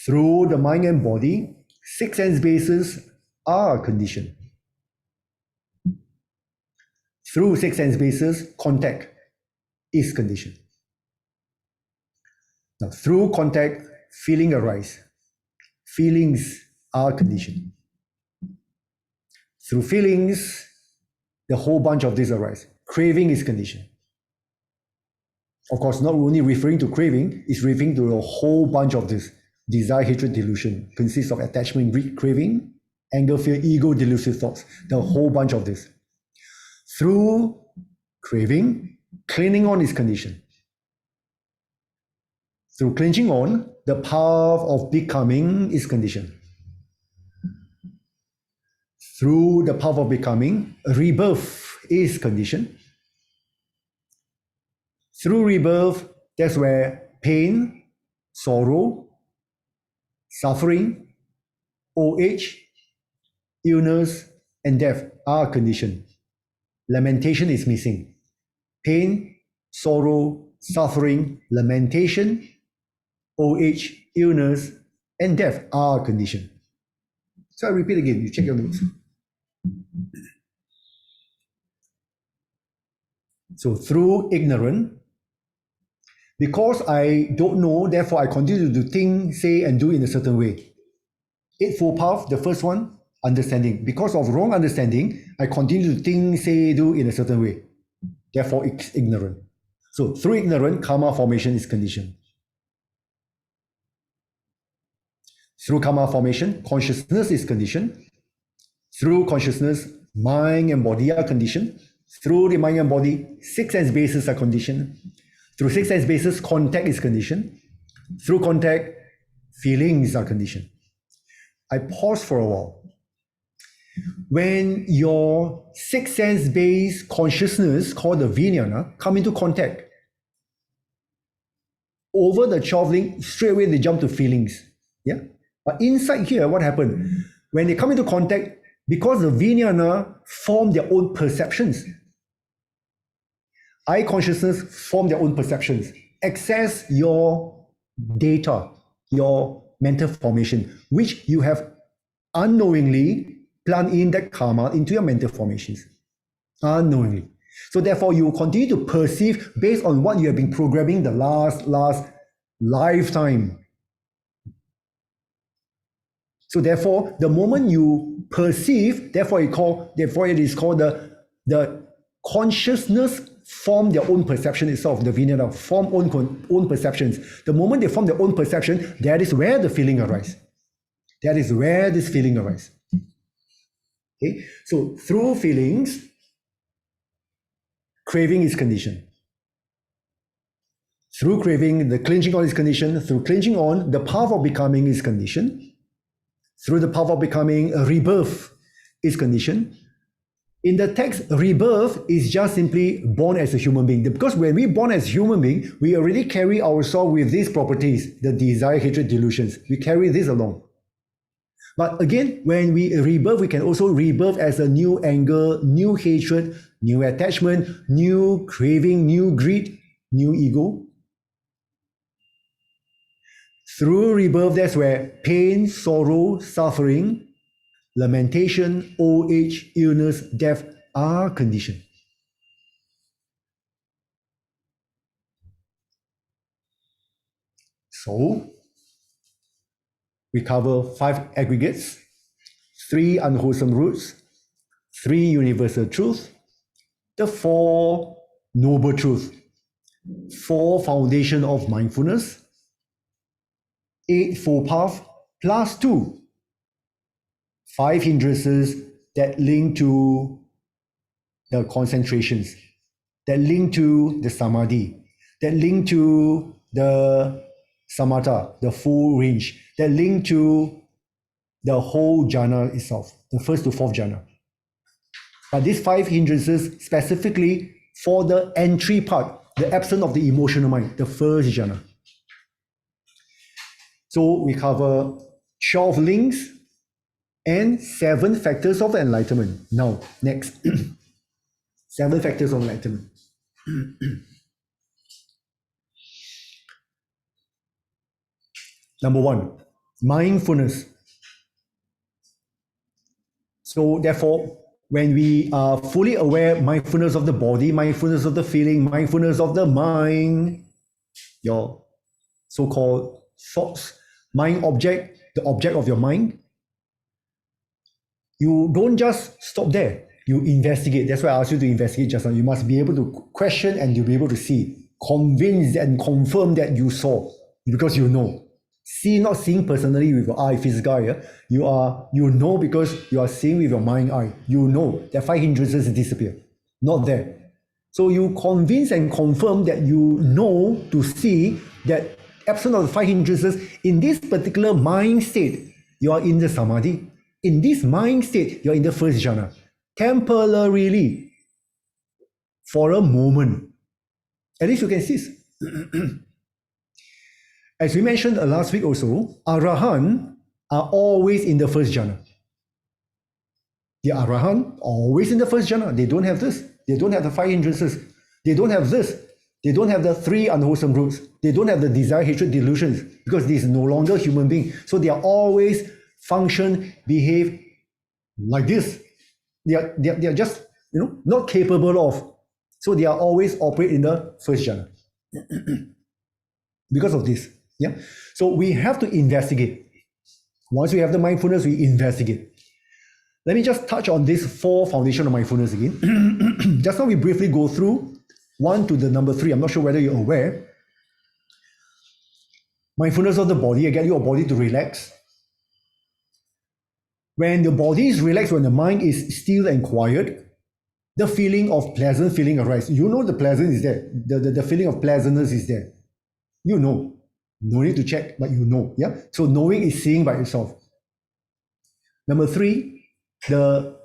Through the mind and body, six sense bases are conditioned. Through six sense bases, contact is conditioned. Now, through contact, feeling arise. Feelings are conditioned. Through feelings, the whole bunch of this arise. Craving is conditioned. Of course, not only referring to craving, it's referring to a whole bunch of this. Desire, hatred, delusion consists of attachment, greed, craving, anger, fear, ego, delusive thoughts. The whole bunch of this. Through craving, clinging on is conditioned. Through clinging on, the path of becoming is conditioned. Through the path of becoming, rebirth is conditioned. Through rebirth, that's where pain, sorrow, suffering, old age, illness, and death are conditioned. Lamentation is missing. Pain, sorrow, suffering, lamentation, old age, illness, and death are conditioned. So I repeat again, you check your notes. So through ignorance, because I don't know, therefore I continue to think, say, and do in a certain way. Eightfold Path, the first one, understanding. Because of wrong understanding, I continue to think, say, do in a certain way. Therefore, it's ignorant. So through ignorance, karma formation is conditioned. Through karma formation, consciousness is conditioned. Through consciousness, mind and body are conditioned. Through the mind and body, six sense bases are conditioned. Through six sense bases, contact is conditioned. Through contact, feelings are conditioned. I pause for a while. When your six sense based consciousness, called the vijnana, come into contact, over the 12 link, straight away they jump to feelings. Yeah. But inside here, what happened? When they come into contact, because the vijnana form their own perceptions, eye consciousness form their own perceptions, access your data, your mental formation, which you have unknowingly planted in that karma into your mental formations. Unknowingly. So therefore, you continue to perceive based on what you have been programming the last lifetime. So therefore, the moment you perceive, therefore it is called the consciousness form their own perception itself. The vijnana form own perceptions. The moment they form their own perception, that is where the feeling arises. That is where this feeling arises. Okay, so through feelings, craving is conditioned. Through craving, the clinching on is conditioned. Through clinching on, the path of becoming is conditioned. Through the path of becoming, a rebirth is conditioned. In the text, rebirth is just simply born as a human being. Because when we born as human being, we already carry our soul with these properties, the desire, hatred, delusions. We carry this along. But again, when we rebirth, we can also rebirth as a new anger, new hatred, new attachment, new craving, new greed, new ego. Through rebirth, that's where pain, sorrow, suffering, lamentation, old age, illness, death are conditioned. So, we cover 5 aggregates, 3 unwholesome roots, 3 universal truths, the 4 noble truths, 4 foundation of mindfulness, Eightfold Path plus 2, 5 hindrances that link to the concentrations, that link to the samadhi, that link to the samatha, the full range, that link to the whole jhana itself, the first to fourth jhana. But these 5 hindrances specifically for the entry part, the absence of the emotional mind, the first jhana. So we cover 12 links and 7 factors of enlightenment. Now, next. 7 factors of enlightenment. Number 1, mindfulness. So therefore, when we are fully aware, mindfulness of the body, mindfulness of the feeling, mindfulness of the mind, your so-called thoughts, mind object, the object of your mind, you don't just stop there. You investigate. That's why I asked you to investigate just now. You must be able to question and you'll be able to see, convince and confirm that you saw, because you know. See, not seeing personally with your eye, physical eye. You know because you are seeing with your mind eye. You know that 5 hindrances disappear. Not there. So you convince and confirm that you know to see that absent of the 5 hindrances, in this particular mind state, you are in the samadhi. In this mind state, you are in the first jhana. Temporarily, for a moment, at least you can cease. As we mentioned last week also, Arahant are always in the first jhana. The Arahant always in the first jhana. They don't have this. They don't have the 5 hindrances. They don't have this. They don't have the 3 unwholesome roots. They don't have the desire, hatred, delusions, because this is no longer human being. So they are always function, behave like this. They are just not capable of. So they are always operate in the first jhana. Because of this. Yeah. So we have to investigate. Once we have the mindfulness, we investigate. Let me just touch on these 4 foundations of mindfulness again. Just now we briefly go through 1 to the number 3. I'm not sure whether you're aware. Mindfulness of the body, I get your body to relax. When the body is relaxed, when the mind is still and quiet, the feeling of pleasant feeling arises. You know the pleasant is there. The feeling of pleasantness is there. You know. No need to check, but you know. Yeah. So knowing is seeing by itself. Number 3, the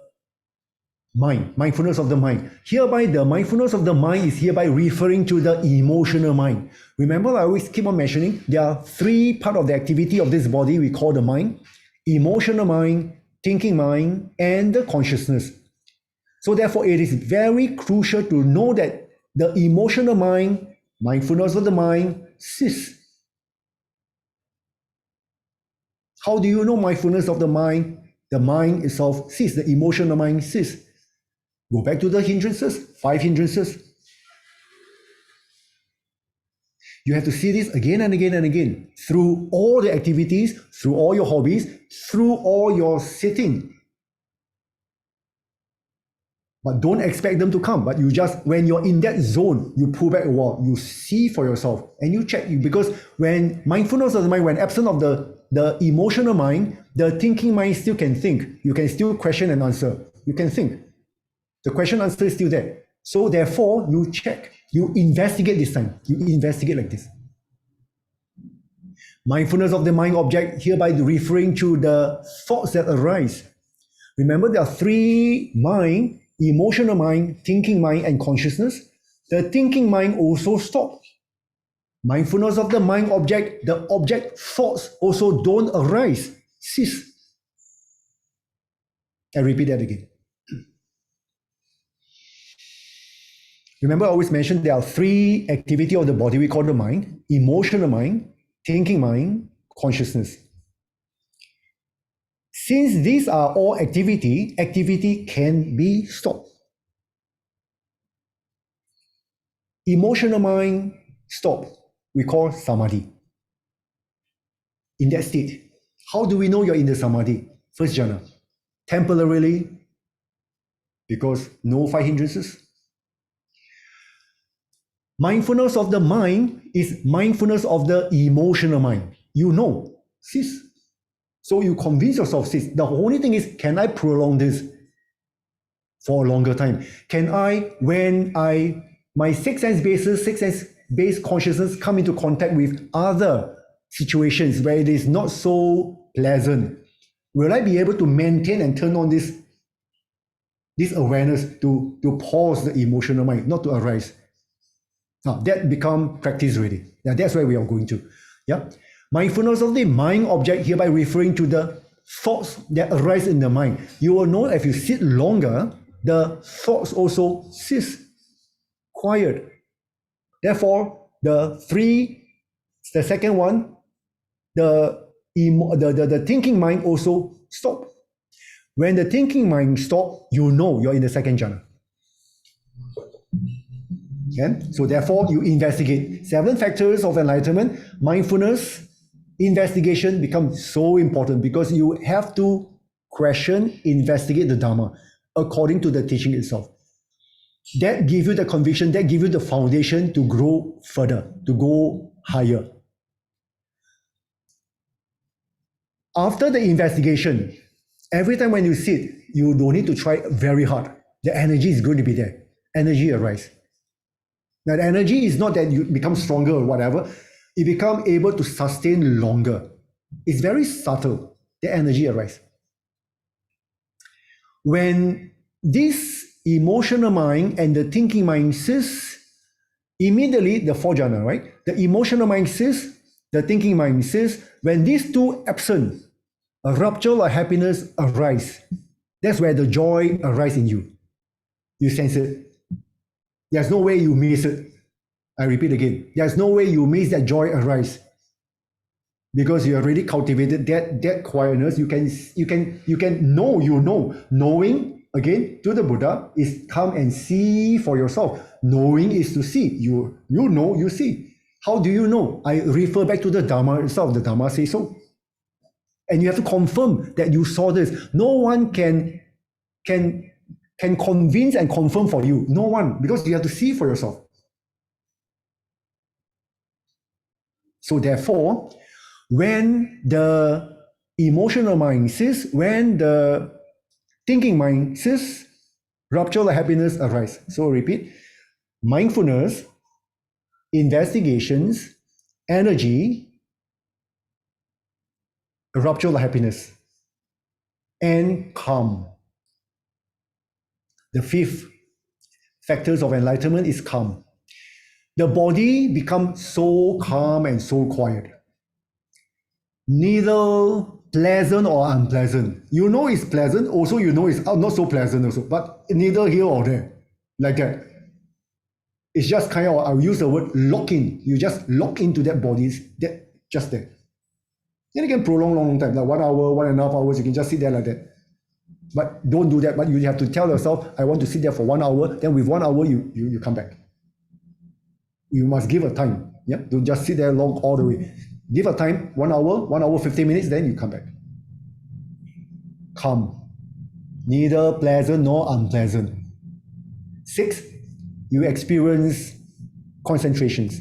mind, mindfulness of the mind. Hereby, the mindfulness of the mind is hereby referring to the emotional mind. Remember, I always keep on mentioning, there are 3 parts of the activity of this body we call the mind: emotional mind, thinking mind, and the consciousness. So therefore, it is very crucial to know that the emotional mind, mindfulness of the mind, ceases. How do you know mindfulness of the mind? The mind itself ceases, the emotional mind ceases. Go back to the hindrances, 5 hindrances. You have to see this again and again and again, through all the activities, through all your hobbies, through all your sitting. But don't expect them to come. But you just, when you're in that zone, you pull back a wall, you see for yourself, and you check. Because when mindfulness of the mind, when absent of the emotional mind, the thinking mind still can think. You can still question and answer. You can think. The question answer is still there. So therefore, you check. You investigate this time. You investigate like this. Mindfulness of the mind object, hereby referring to the thoughts that arise. Remember, there are three mind: emotional mind, thinking mind, and consciousness. The thinking mind also stops. Mindfulness of the mind object, the object thoughts also don't arise, cease. I repeat that again. Remember, I always mentioned there are three activity of the body we call the mind: emotional mind, thinking mind, consciousness. Since these are all activity can be stopped. Emotional mind stop, we call samadhi. In that state, how do we know you're in the samadhi? First jhana. Temporarily, because no five hindrances. Mindfulness of the mind is mindfulness of the emotional mind. You know, cease. So you convince yourself, cease. The only thing is, can I prolong this for a longer time? Can I, when my six sense based consciousness come into contact with other situations where it is not so pleasant, will I be able to maintain and turn on this awareness to pause the emotional mind, not to arise? Now, that become practice already. Yeah, that's where we are going to. Yeah, mindfulness of the mind object, hereby referring to the thoughts that arise in the mind. You will know if you sit longer, the thoughts also cease, quiet. Therefore, the second one, the thinking mind also stop. When the thinking mind stop, you know you're in the second jhana. Okay? So therefore, you investigate. 7 factors of enlightenment, mindfulness, investigation becomes so important because you have to question, investigate the Dhamma according to the teaching itself. That gives you the conviction, that gives you the foundation to grow further, to go higher. After the investigation, every time when you sit, you don't need to try very hard. The energy is going to be there. Energy arises. Now, the energy is not that you become stronger or whatever. You become able to sustain longer. It's very subtle. The energy arises. When this emotional mind and the thinking mind cease, immediately the 4th jhana, right? The emotional mind cease, the thinking mind cease. When these two absent, a rapture or happiness arise. That's where the joy arises in you. You sense it. There's no way you miss it. I repeat again. There's no way you miss that joy arise. Because you already cultivated that quietness. You can know. Knowing, again, to the Buddha, is come and see for yourself. Knowing is to see. You know, you see. How do you know? I refer back to the Dhamma itself. The Dhamma says so. And you have to confirm that you saw this. No one can convince and confirm for you. No one, because you have to see for yourself. So therefore, when the emotional mind ceases, when the thinking mind ceases, rapture or happiness arise. So repeat, mindfulness, investigations, energy, rapture or happiness, and calm. The 5th factors of enlightenment is calm. The body becomes so calm and so quiet. Neither pleasant or unpleasant. You know it's pleasant, also you know it's not so pleasant also, but neither here or there, like that. It's just kind of, I'll use the word lock in. You just lock into that body, that just there. Then you can prolong long time, like 1 hour, 1.5 hours, you can just sit there like that. But don't do that, but you have to tell yourself, I want to sit there for 1 hour, then with 1 hour, you come back. You must give a time. Yeah? Don't just sit there long all the way. Give a time, 1 hour, 15 minutes, then you come back. Calm. Neither pleasant nor unpleasant. 6, you experience concentrations.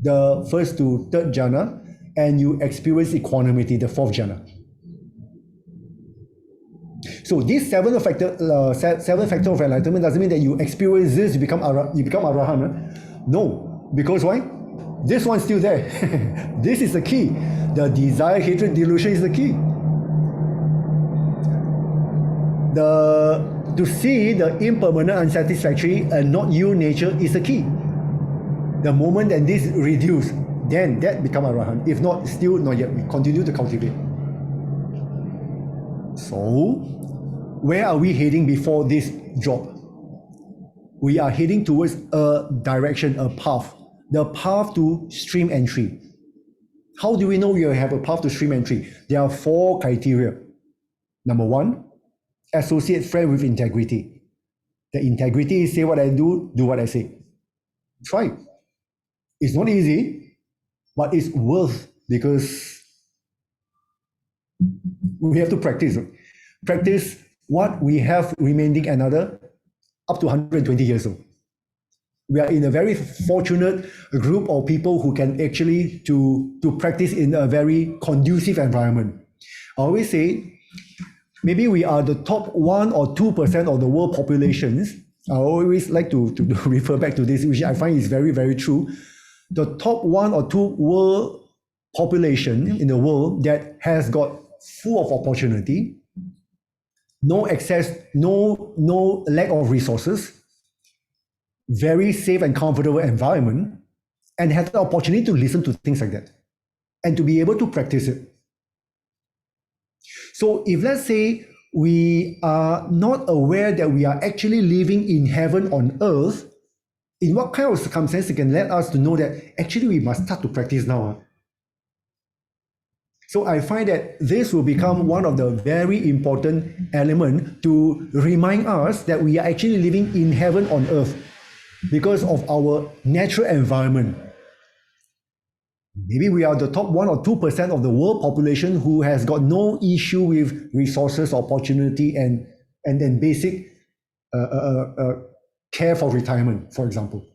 The 1st to 3rd jhana, and you experience equanimity, the 4th jhana. So this 7 factor of enlightenment doesn't mean that you experience this, you become arahant. No, because why? This one's still there. This is the key. The desire, hatred, delusion is the key. To see the impermanent, unsatisfactory, and not you nature is the key. The moment that this reduce, then that become Arahant. If not, still not yet. We continue to cultivate. So, where are we heading before this drop? We are heading towards a direction, a path. The path to stream entry. How do we know we have a path to stream entry? There are 4 criteria. Number 1, associate friend with integrity. The integrity is say what I do what I say. Try. It's not easy, but it's worth, because we have to practice. Practice what we have remaining another up to 120 years old. We are in a very fortunate group of people who can actually to practice in a very conducive environment. I always say, maybe we are the top 1 or 2% of the world populations. I always like to refer back to this, which I find is very, very true. The top 1 or 2 world population in the world that has got full of opportunity, no access, no lack of resources, very safe and comfortable environment, and have the opportunity to listen to things like that and to be able to practice it. So if let's say we are not aware that we are actually living in heaven on earth, in what kind of circumstances can let us to know that actually we must start to practice now? So I find that this will become one of the very important elements to remind us that we are actually living in heaven on earth because of our natural environment. Maybe we are the top 1 or 2% of the world population who has got no issue with resources, opportunity, and then basic care for retirement, for example.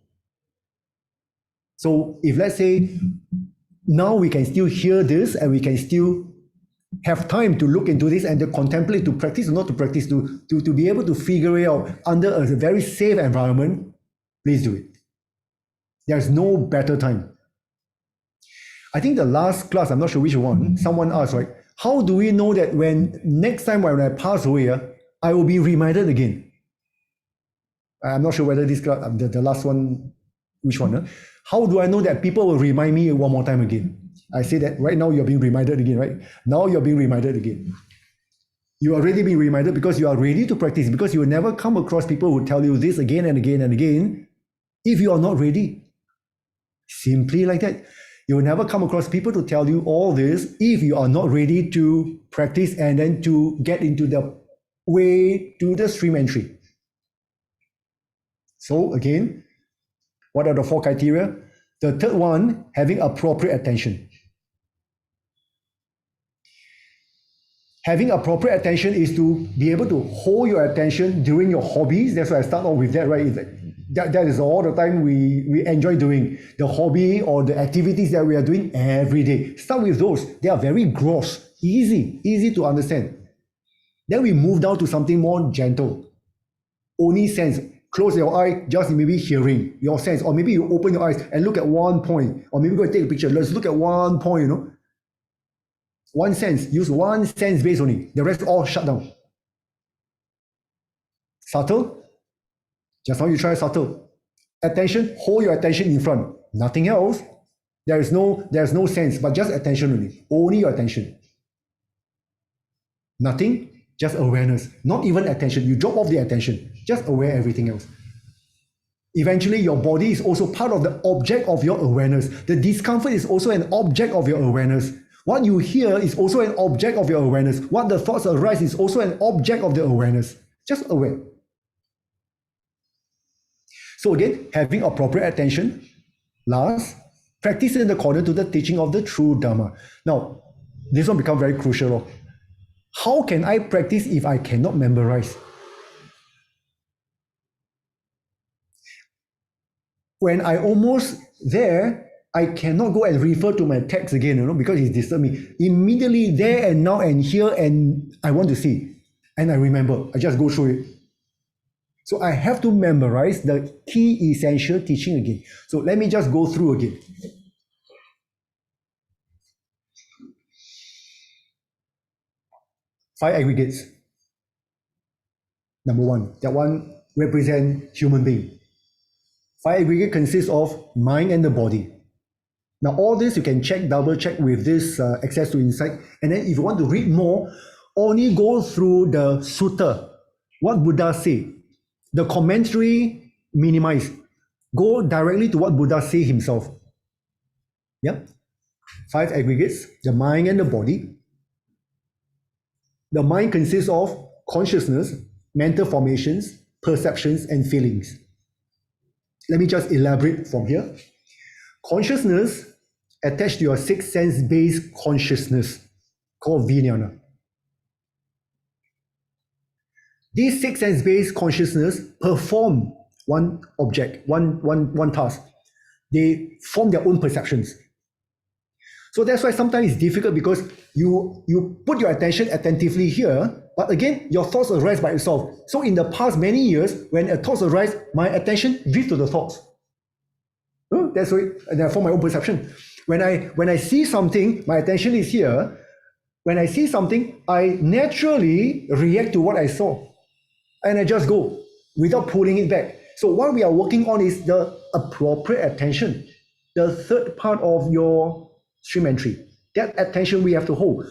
So if let's say now we can still hear this and we can still have time to look into this and to contemplate, to practice or not to practice, to be able to figure it out under a very safe environment, please do it. There's no better time. I think the last class, I'm not sure which one, someone asked, right? How do we know that when next time when I pass away, I will be reminded again? I'm not sure whether this class, the last one, which one? How do I know that people will remind me one more time again? I say that right now you're being reminded again, right? Now you're being reminded again. You already been reminded because you are ready to practice, because you will never come across people who tell you this again and again and again if you are not ready. Simply like that. You will never come across people to tell you all this if you are not ready to practice and then to get into the way to the stream entry. So again, what are the 4 criteria? The third one, having appropriate attention. Having appropriate attention is to be able to hold your attention during your hobbies. That's why I start off with that, right? That is all the time we enjoy doing. The hobby or the activities that we are doing every day. Start with those. They are very gross, easy to understand. Then we move down to something more gentle. Only sense. Close your eye, just maybe hearing your sense. Or maybe you open your eyes and look at one point. Or maybe go and take a picture. Let's look at one point, One sense. Use one sense base only. The rest all shut down. Subtle. Just now you try subtle. Attention, hold your attention in front. Nothing else. There's no sense, but just attention only. Only your attention. Nothing, just awareness. Not even attention. You drop off the attention. Just aware everything else. Eventually, your body is also part of the object of your awareness. The discomfort is also an object of your awareness. What you hear is also an object of your awareness. What the thoughts arise is also an object of the awareness. Just aware. So again, having appropriate attention. Last, practice in accordance to the teaching of the true Dhamma. Now, this one becomes very crucial. How can I practice if I cannot memorize? When I almost there, I cannot go and refer to my text again, because it disturbs me. Immediately there and now and here, and I want to see. And I remember, I just go through it. So I have to memorize the key essential teaching again. So let me just go through again. Five aggregates. Number one, that one represents human being. Five aggregate consists of mind and the body. Now all this you can check, double check with this access to insight. And then if you want to read more, only go through the sutta, what Buddha say. The commentary, minimize. Go directly to what Buddha say himself. Yep. Five aggregates, the mind and the body. The mind consists of consciousness, mental formations, perceptions, and feelings. Let me just elaborate from here. Consciousness attached to your sixth sense-based consciousness called vijnana. These sixth sense-based consciousness perform one object, one task. They form their own perceptions. So that's why sometimes it's difficult because you put your attention attentively here, but again, your thoughts arise by itself. So in the past many years, when a thoughts arise, my attention drifts to the thoughts. That's why I form my own perception. When I see something, my attention is here. When I see something, I naturally react to what I saw. And I just go without pulling it back. So what we are working on is the appropriate attention. The third part of your stream entry. That attention we have to hold.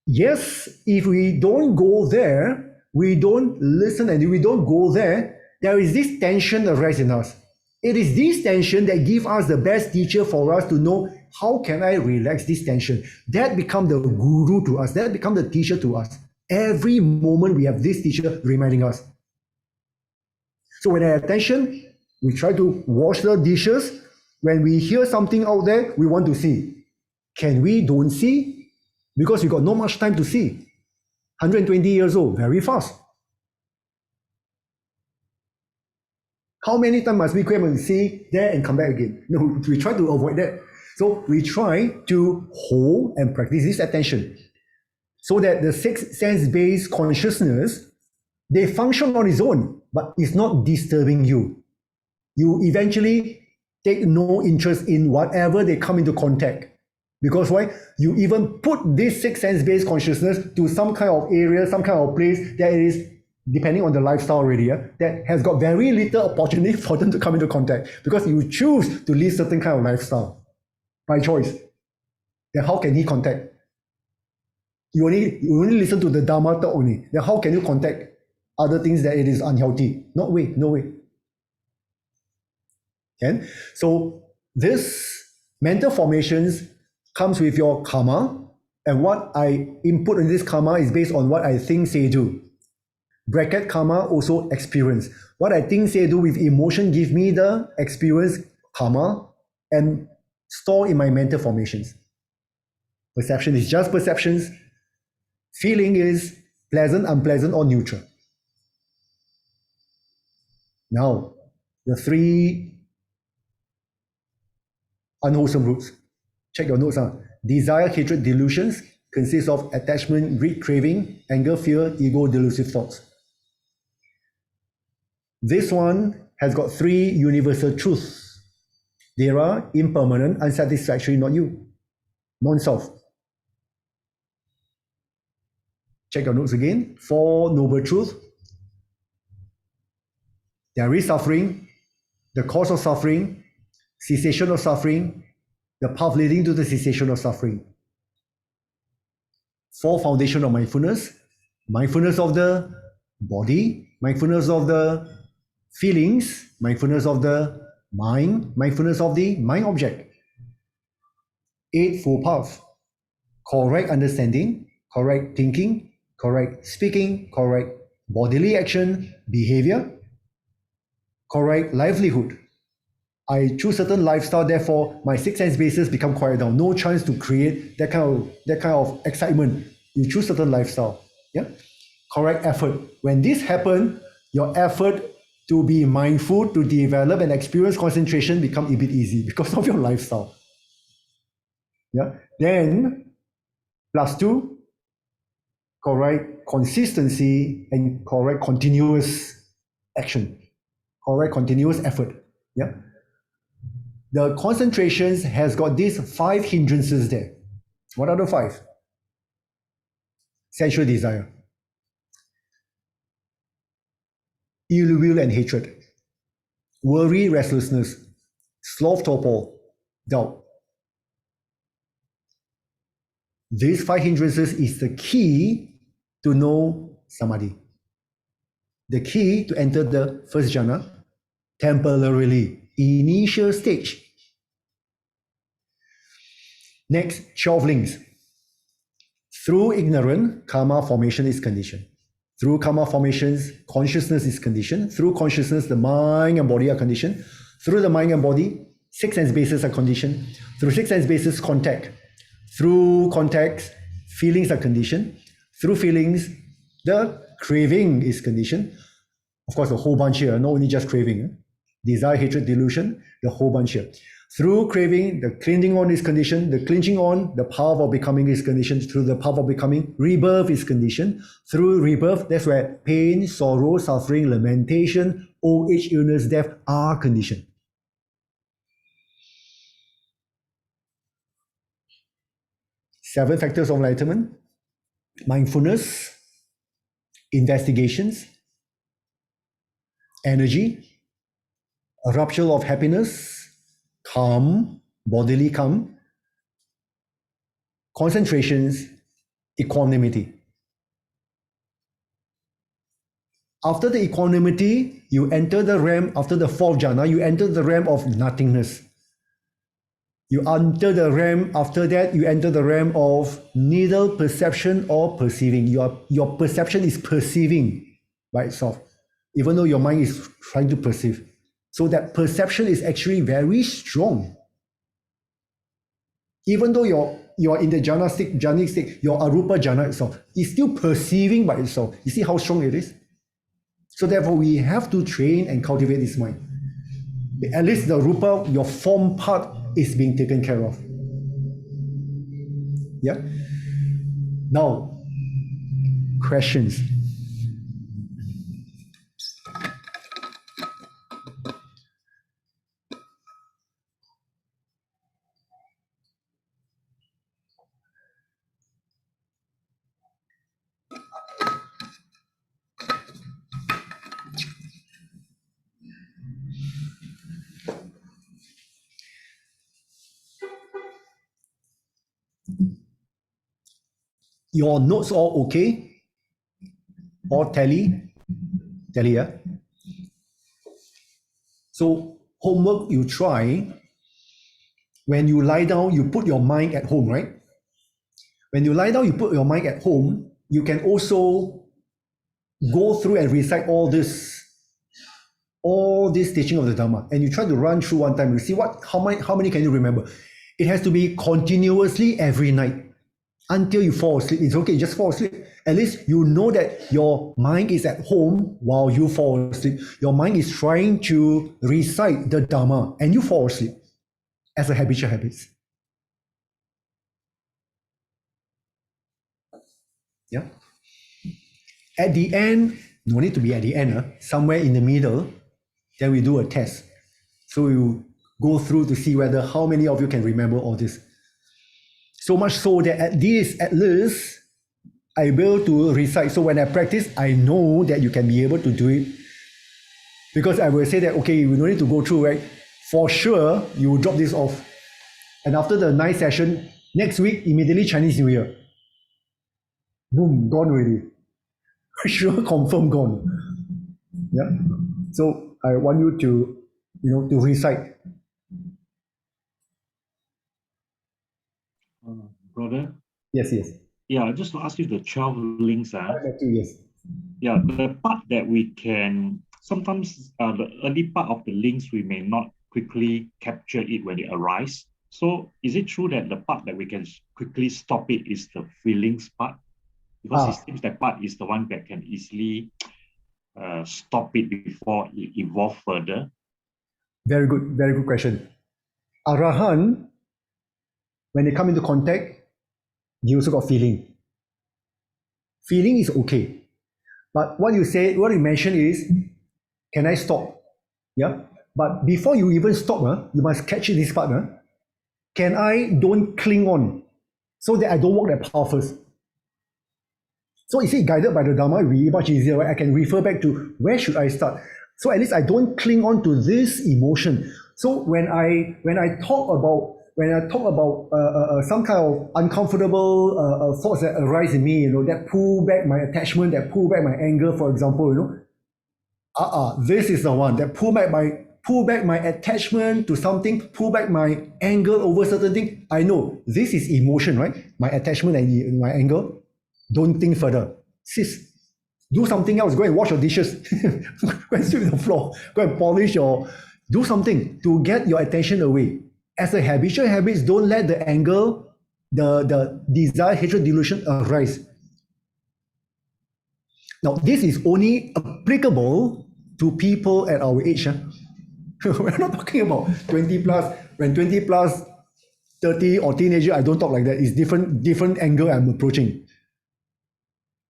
Yes, if we don't go there, we don't listen, and if we don't go there, there is this tension arise in us. It is this tension that gives us the best teacher for us to know how can I relax this tension. That becomes the guru to us. That becomes the teacher to us. Every moment we have this teacher reminding us. So when our attention, we try to wash the dishes. When we hear something out there, we want to see. Can we don't see? Because we got not much time to see. 120 years old, very fast. How many times must we come and see there and come back again? No, we try to avoid that. So we try to hold and practice this attention so that the sixth sense-based consciousness, they function on its own, but it's not disturbing you. You eventually take no interest in whatever they come into contact. Because why? You even put this sixth sense-based consciousness to some kind of area, some kind of place that is, depending on the lifestyle already, that has got very little opportunity for them to come into contact. Because you choose to live certain kind of lifestyle by choice. Then how can he contact? You only listen to the Dhamma talk only. Then how can you contact other things that it is unhealthy? No way, no way. Okay? So this mental formations comes with your karma, and what I input in this karma is based on what I think, say, do. Bracket karma, also experience. What I think, say, do with emotion give me the experience karma and store in my mental formations. Perception is just perceptions. Feeling is pleasant, unpleasant, or neutral. Now, the three unwholesome roots. Check your notes. Desire, hatred, delusions consist of attachment, greed, craving, anger, fear, ego, delusive thoughts. This one has got three universal truths. They are impermanent, unsatisfactory, not you, non-self. Check your notes again. Four noble truths. There is suffering, the cause of suffering, cessation of suffering, the path leading to the cessation of suffering. Four foundation of mindfulness. Mindfulness of the body, mindfulness of the feelings, mindfulness of the mind, mindfulness of the mind object. Eightfold Path. Correct understanding, correct thinking, correct speaking, correct bodily action, behavior, correct livelihood. I choose certain lifestyle, therefore my sixth sense bases become quiet down. No chance to create that kind of excitement. You choose certain lifestyle. Yeah? Correct effort. When this happens, your effort to be mindful, to develop and experience concentration become a bit easy because of your lifestyle. Yeah. Then +2, correct consistency and correct continuous action. Correct, continuous effort. Yeah. The concentrations has got these 5 hindrances there. What are the 5? Sensual desire, ill will and hatred, worry, restlessness, sloth, torpor, doubt. These 5 hindrances is the key to know samadhi. The key to enter the first jhana temporarily, initial stage. Next, 12 links. Through ignorance, karma formation is conditioned. Through karma formations, consciousness is conditioned. Through consciousness, the mind and body are conditioned. Through the mind and body, 6 sense bases are conditioned. Through 6 sense bases, contact. Through contacts, feelings are conditioned. Through feelings, the craving is conditioned. Of course, a whole bunch here, not only just craving. Desire, hatred, delusion, the whole bunch here. Through craving, the clinging on is conditioned. The clinging on, the power of becoming is conditioned. Through the power of becoming, rebirth is conditioned. Through rebirth, that's where pain, sorrow, suffering, lamentation, old age, illness, death are conditioned. Seven factors of enlightenment: mindfulness, investigations, energy, rapture of happiness, calm, bodily calm, concentrations, equanimity. After the equanimity, you enter the realm, after the 4th jhana, you enter the realm of nothingness. You enter the realm, after that, you enter the realm of neither perception or perceiving. Your perception is perceiving by itself, even though your mind is trying to perceive. So that perception is actually very strong. Even though you're in the jhanic state, your arupa jhana itself is still perceiving by itself. You see how strong it is? So therefore, we have to train and cultivate this mind. At least the rupa, your form part, is being taken care of. Yeah? Now, questions. Your notes all okay? All tally, yeah? So homework you try, when you lie down, you put your mind at home, right? When you lie down, you put your mind at home, you can also go through and recite all this teaching of the Dhamma, and you try to run through one time, you see how many can you remember? It has to be continuously every night until you fall asleep. It's okay, just fall asleep. At least you know that your mind is at home while you fall asleep. Your mind is trying to recite the Dhamma and you fall asleep as a habitual habit. Yeah. At the end, no need to be at the end, somewhere in the middle, then we do a test. So you go through to see whether how many of you can remember all this. So much so that at least I will to recite. So when I practice, I know that you can be able to do it. Because I will say that, okay, you don't need to go through, right? For sure, you will drop this off. And after the night session, next week, immediately Chinese New Year. Boom, gone already. Sure, confirm gone. Yeah. So I want you to recite. Brother? Yes. Yeah, just to ask you the 12 links. Yes. Yeah, the part that we can, sometimes the early part of the links, we may not quickly capture it when it arises. So is it true that the part that we can quickly stop it is the feelings part? Because it seems that part is the one that can easily stop it before it evolves further. Very good question. Arahan, when they come into contact, they also got feeling. Feeling is okay. But what you mentioned is, can I stop? Yeah. But before you even stop, you must catch this part. Can I don't cling on so that I don't walk that path first? So you see, guided by the Dhamma, it will be much easier, right? I can refer back to where should I start. So at least I don't cling on to this emotion. So when I talk about some kind of uncomfortable thoughts that arise in me, that pull back my attachment, that pull back my anger, for example, this is the one that pull back my attachment to something, pull back my anger over certain thing. I know this is emotion, right? My attachment and my anger. Don't think further. Sis, do something else. Go and wash your dishes. Go and sweep the floor. Go and polish do something to get your attention away. As a habitual habits, don't let the anger, the desire, hatred, delusion arise. Now, this is only applicable to people at our age. We're not talking about 20 plus. When 20 plus, 30 or teenager, I don't talk like that. It's different angle I'm approaching.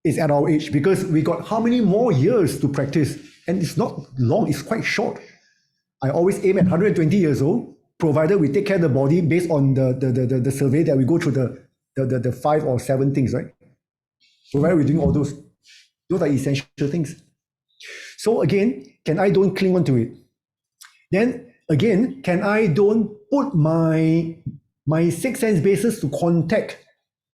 It's at our age because we got how many more years to practice, and it's not long, it's quite short. I always aim at 120 years old, provided we take care of the body based on the survey that we go through the 5 or 7 things, right? Provided we're doing all those are essential things. So again, can I don't cling on to it? Then again, can I don't put my 6 sense bases to contact?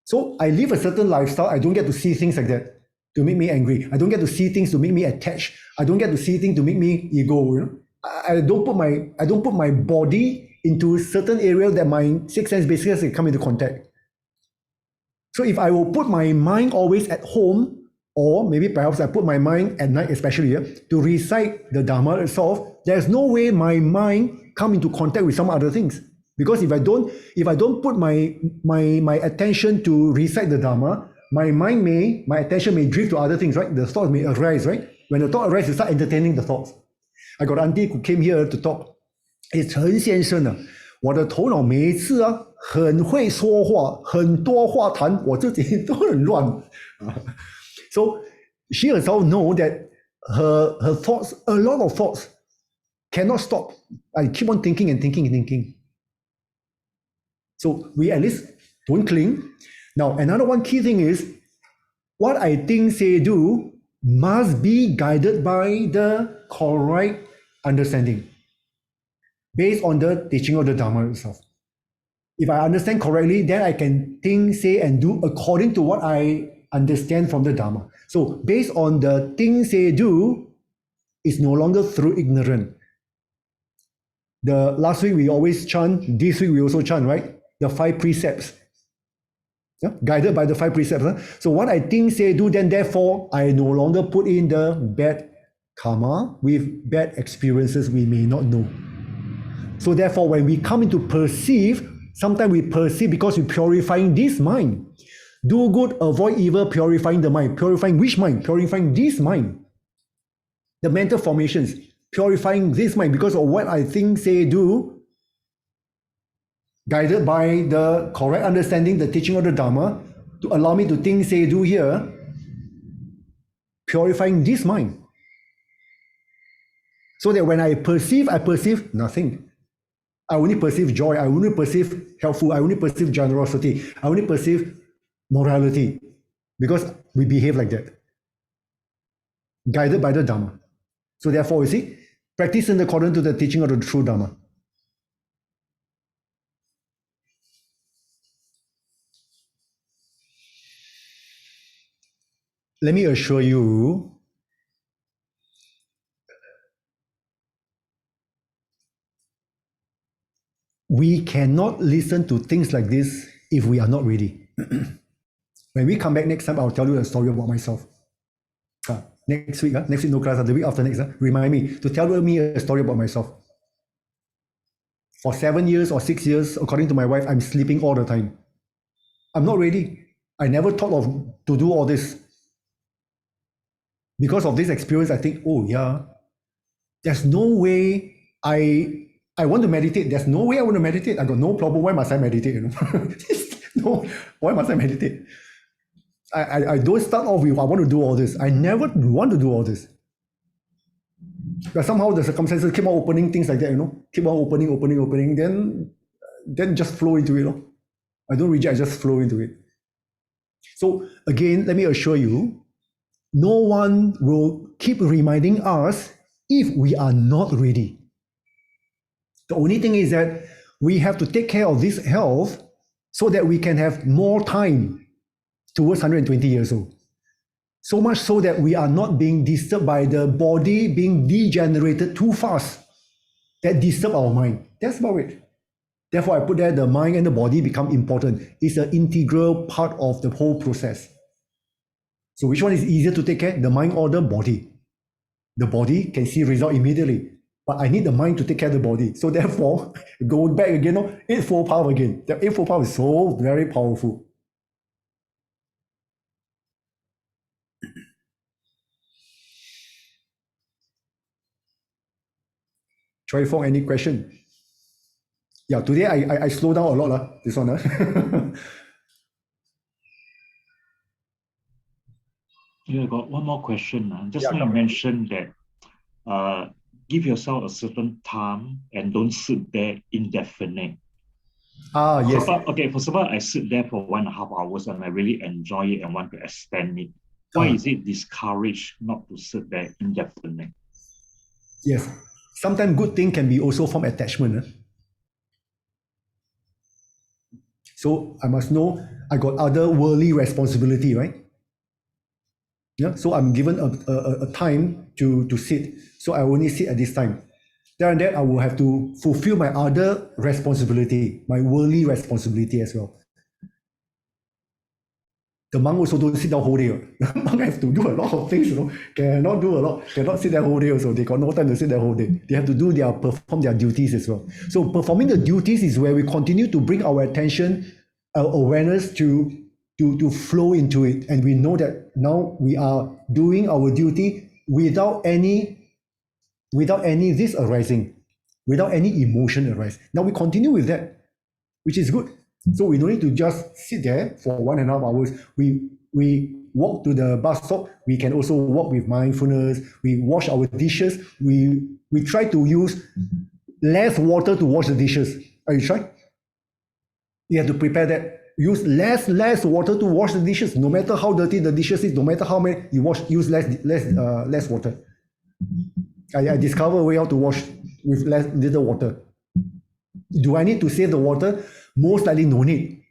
So I live a certain lifestyle. I don't get to see things like that to make me angry. I don't get to see things to make me attached. I don't get to see things to make me ego. I don't put my body into certain areas that my 6 sense bases can come into contact. So if I will put my mind always at home, or maybe perhaps I put my mind at night, especially to recite the Dhamma itself, there's no way my mind come into contact with some other things. Because if I don't put my attention to recite the Dhamma, my attention may drift to other things, right? The thoughts may arise, right? When the thought arises, you start entertaining the thoughts. I got an auntie who came here to talk. It's 陈先生啊，我的头脑每一次很会说话，很多话谈，我自己都很乱。So she herself know that her thoughts, a lot of thoughts, cannot stop. I keep on thinking and thinking and thinking. So we at least don't cling. Now, another one key thing is, what I think, say, do must be guided by the correct understanding based on the teaching of the Dhamma itself. If I understand correctly, then I can think, say, and do according to what I understand from the Dhamma. So based on the think, say, do, is no longer through ignorance. The last week we always chant, this week we also chant, right? The 5 precepts. Yeah? Guided by the 5 precepts. So what I think, say, do, then therefore I no longer put in the bad karma with bad experiences we may not know. So therefore when we come into perceive, sometimes we perceive because we're purifying this mind. Do good, avoid evil, purifying the mind. Purifying which mind? Purifying this mind. The mental formations. Purifying this mind because of what I think, say, do, guided by the correct understanding, the teaching of the Dhamma, to allow me to think, say, do here, purifying this mind. So that when I perceive nothing. I only perceive joy, I only perceive helpful, I only perceive generosity, I only perceive morality, because we behave like that. Guided by the Dhamma. So therefore, you see, practice in accordance to the teaching of the true Dhamma. Let me assure you, we cannot listen to things like this if we are not ready. When we come back next time, I'll tell you a story about myself. Next week, no class, the week after next, remind me to tell me a story about myself. For 7 years or 6 years, according to my wife, I'm sleeping all the time. I'm not ready. I never thought of to do all this. Because of this experience, I think, oh yeah, there's no way I want to meditate. There's no way I want to meditate. I got no problem. Why must I meditate? No, why must I meditate? I don't start off with I want to do all this. I never want to do all this. But somehow the circumstances keep on opening things like that, keep on opening, then just flow into it. I don't reject, I just flow into it. So again, let me assure you, no one will keep reminding us if we are not ready. The only thing is that we have to take care of this health so that we can have more time towards 120 years old. So much so that we are not being disturbed by the body being degenerated too fast. That disturb our mind. That's about it. Therefore, I put there the mind and the body become important. It's an integral part of the whole process. So which one is easier to take care? The mind or the body? The body can see result immediately. But I need the mind to take care of the body. So therefore, going back again, Eightfold Path again. The Eightfold Path is so very powerful. Choi Fong, any question? Yeah, today I slow down a lot, this one. Yeah, I got one more question. Just now you mentioned that give yourself a certain time and don't sit there indefinite. Yes. For example, I sit there for 1.5 hours and I really enjoy it and want to extend it. Why is it discouraged not to sit there indefinite? Yes. Sometimes good thing can be also from attachment. So I must know I got other worldly responsibility, right? Yeah. So I'm given a time to sit. So I only sit at this time. Then and that I will have to fulfill my other responsibility, my worldly responsibility as well. The monk also don't sit down whole day. The monk have to do a lot of things, cannot do a lot, cannot sit there whole day also. They got no time to sit there whole day. They have to perform their duties as well. So performing the duties is where we continue to bring our attention, our awareness to flow into it. And we know that now we are doing our duty without any this arising, without any emotion arise. Now we continue with that, which is good. So we don't need to just sit there for 1.5 hours. We walk to the bus stop. We can also walk with mindfulness. We wash our dishes. We try to use less water to wash the dishes. Are you trying? You have to prepare that. Use less water to wash the dishes. No matter how dirty the dishes is, no matter how many you wash, use less water. I discover a way how to wash with little water. Do I need to save the water? Most likely no need.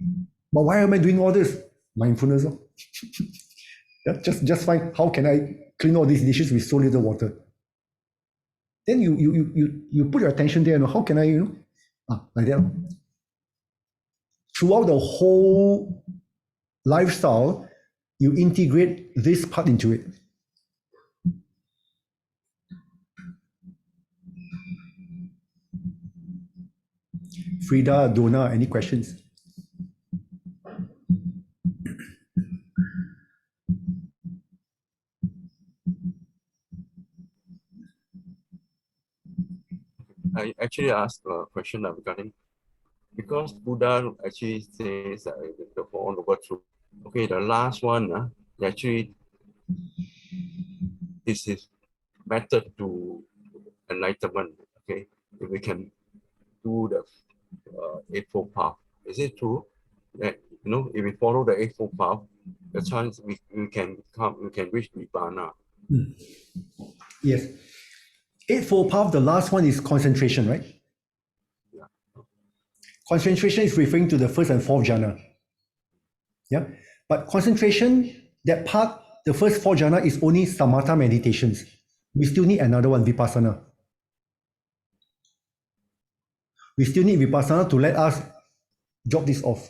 But why am I doing all this? Mindfulness. Yeah, just find how can I clean all these dishes with so little water. Then you put your attention there. How can I, like that. Throughout the whole lifestyle, you integrate this part into it. Frida, Donna, any questions? I actually asked a question regarding, because Buddha actually says that the Four Noble Truths. Okay, the last one, actually, this is method to enlightenment. Okay, if we can do the Eightfold Path, is it true that if we follow the Eightfold Path, the chance we can reach Nibbana? Yes. Eightfold Path, the last one is concentration, right? Yeah. Concentration is referring to the first and fourth jhana. Yeah. But concentration, that part, the first 4 jhana is only samatha meditations. We still need another one, vipassana. We still need vipassana to let us drop this off.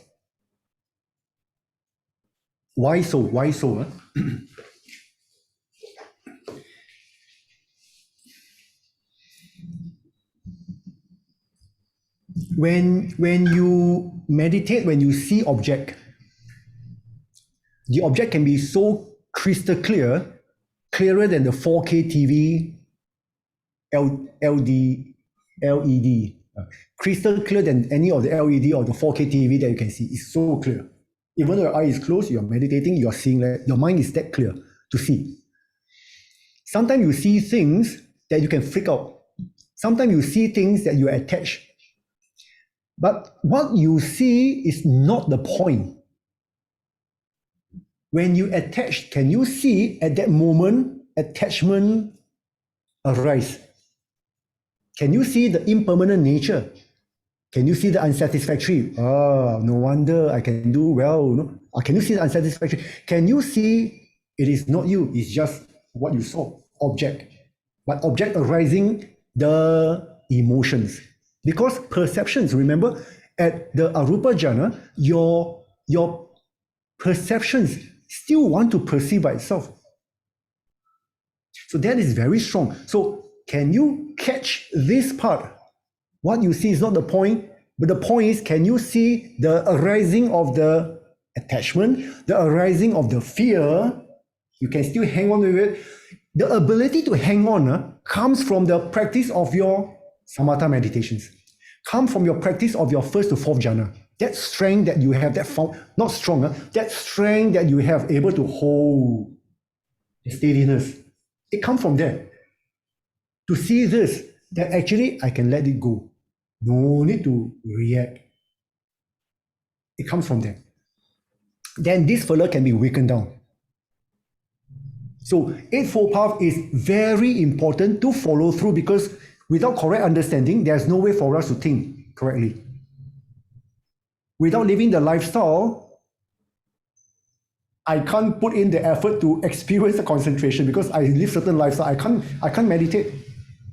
Why so? Why so? When you meditate, when you see object, the object can be so crystal clear, clearer than the 4K TV, LED, crystal clear than any of the LED or the 4K TV that you can see. It's so clear. Even though your eye is closed, you're meditating, you're seeing that your mind is that clear to see. Sometimes you see things that you can freak out. Sometimes you see things that you attach. But what you see is not the point. When you attach, can you see at that moment attachment arise? Can you see the impermanent nature? Can you see the unsatisfactory? Oh, no wonder I can do well. No? Can you see the unsatisfactory? Can you see it is not you, it's just what you saw, object. But object arising the emotions. Because perceptions, remember, at the Arupa Jhana, your perceptions still want to perceive by itself. So that is very strong. So can you catch this part? What you see is not the point, but the point is, can you see the arising of the attachment, the arising of the fear? You can still hang on with it. The ability to hang on comes from the practice of your samatha meditations. Come from your practice of your first to fourth jhana. That strength that you have, that not stronger, that strength that you have able to hold the steadiness. It comes from there. To see this, that actually I can let it go. No need to react. It comes from there. Then this further can be weakened down. So Eightfold Path is very important to follow through, because without correct understanding, there's no way for us to think correctly. Without living the lifestyle, I can't put in the effort to experience the concentration, because I live certain lifestyle. I can't meditate.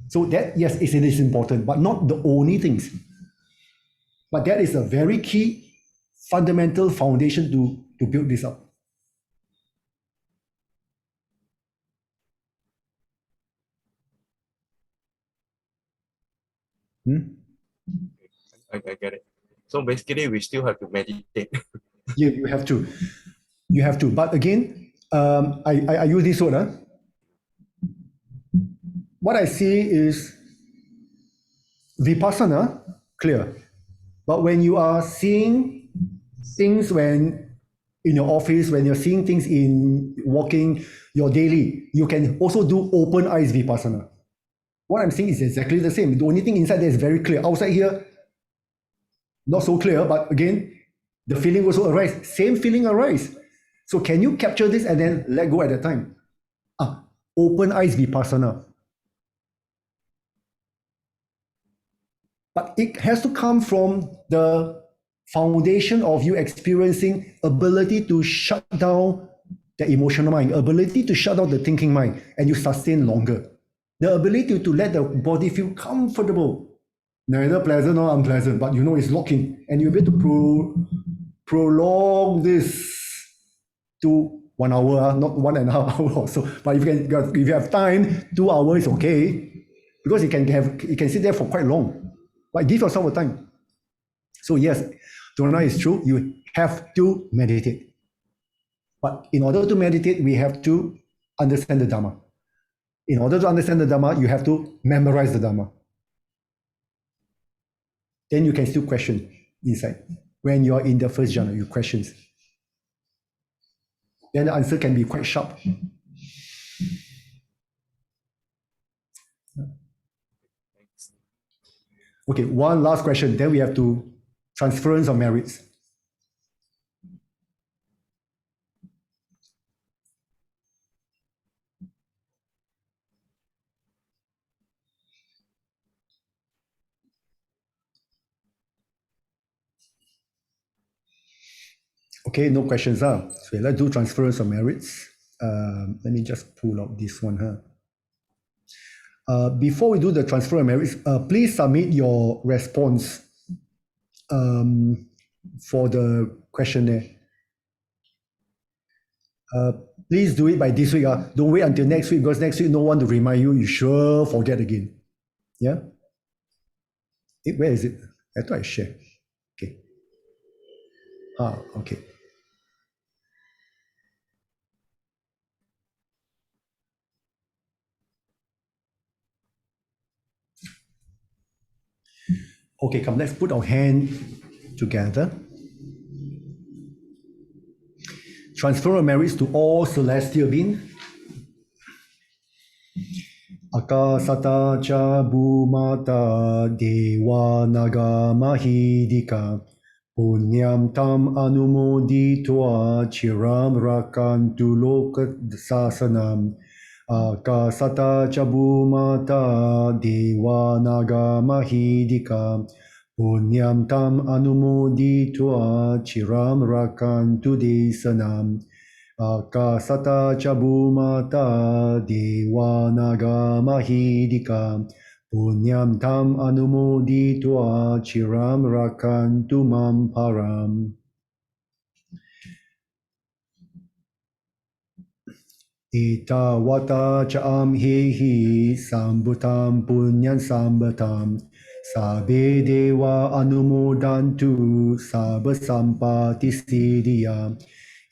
So that, yes, it is important, but not the only things. But that is a very key, fundamental foundation to build this up. I get it. So basically, we still have to meditate. Yeah, you have to. You have to. But again, I use this word. What I see is vipassana, clear. But when you are seeing things when in your office, when you're seeing things in walking, your daily, you can also do open eyes vipassana. What I'm saying is exactly the same. The only thing inside there is very clear. Outside here, not so clear, but again, the feeling also arise. Same feeling arise. So can you capture this and then let go at the time? Open eyes vipassana. But it has to come from the foundation of you experiencing ability to shut down the emotional mind, ability to shut down the thinking mind, and you sustain longer. The ability to let the body feel comfortable, neither pleasant nor unpleasant, but you know it's locking, and you'll be able to prolong this to 1 hour, not 1.5 hours or so. But if you have time, 2 hours is okay, because you can sit there for quite long. But give yourself a time. So yes, Dhamma is true. You have to meditate. But in order to meditate, we have to understand the Dhamma. In order to understand the Dhamma, you have to memorize the Dhamma. Then you can still question inside. When you are in the first jhana, you questions. Then the answer can be quite sharp. Okay, one last question. Then we have to transference of merits. Okay, no questions. So let's do transference of merits. Let me just pull out this one. Before we do the transfer of merits, please submit your response for the questionnaire. Please do it by this week. Don't wait until next week, because next week no one to remind you. You sure forget again. Yeah? Where is it? I thought I shared. Okay. Okay. Okay, come, let's put our hand together. Transfer of merits to all celestial beings. Akasata cha bhumata deva naga mahidika punyam tam anumoditva chiram rakantu loka sasanam. Akasata cha bhumata deva naga mahidika punyam tam anumoditva chiram rakantu desanam. Akasata cha bhumata deva naga mahidika punyam tam anumoditva chiram rakantu mam param. Ita wata cha amhehi sambutam punyan sambatam sabe deva anumodantu sabba sampati siddhya.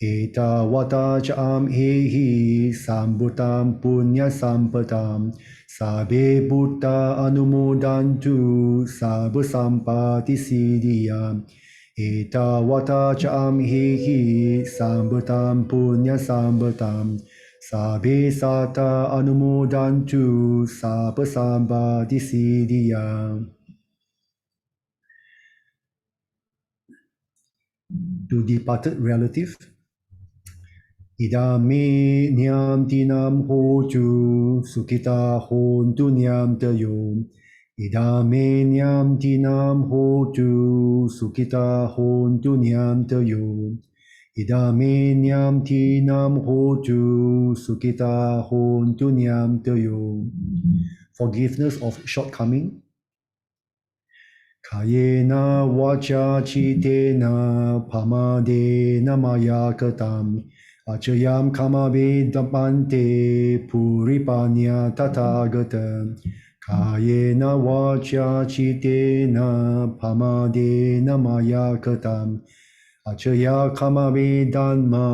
Ita wata cha amhehi sambutam punya sampatam sabe buddha anumodantu sabba sampati siddhya. Ita wata cha amhehi sambutam punya sambatam sabe sata anumodantu sabba sampati siddhya. To departed relative. Idame nyam tinam hotu sukita hontu nyam tayo. Idame nyam tinam hotu sukita hontu nyam tayo. Idame nyam tinam hotu sukita hontu nyam tayo. Forgiveness of shortcoming. Kayena vacha chitena pamadena maya katam achayam kamavedapante puripanya tathagata. Kayena vacha chitena pamadena maya katam achaya kamavedanma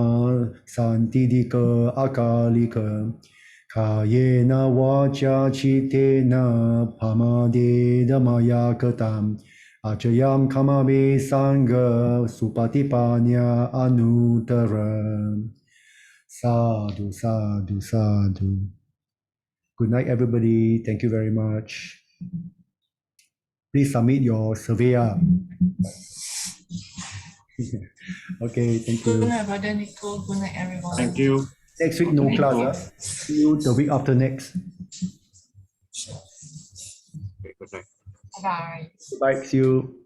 santidika akalika. Kayena vacha chitena pamadena maya katam achayam kamabe sangha supatipanya anutara. Sadhu, sadhu, sadhu. Good night, everybody. Thank you very much. Please submit your survey. Okay, thank Good you. night, Brother Nikko. Good night, everyone. Thank you. Next week, no Thank class. you. See you the week after next. Okay, good night. Bye. Bye. See you.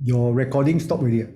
Your recording stopped already.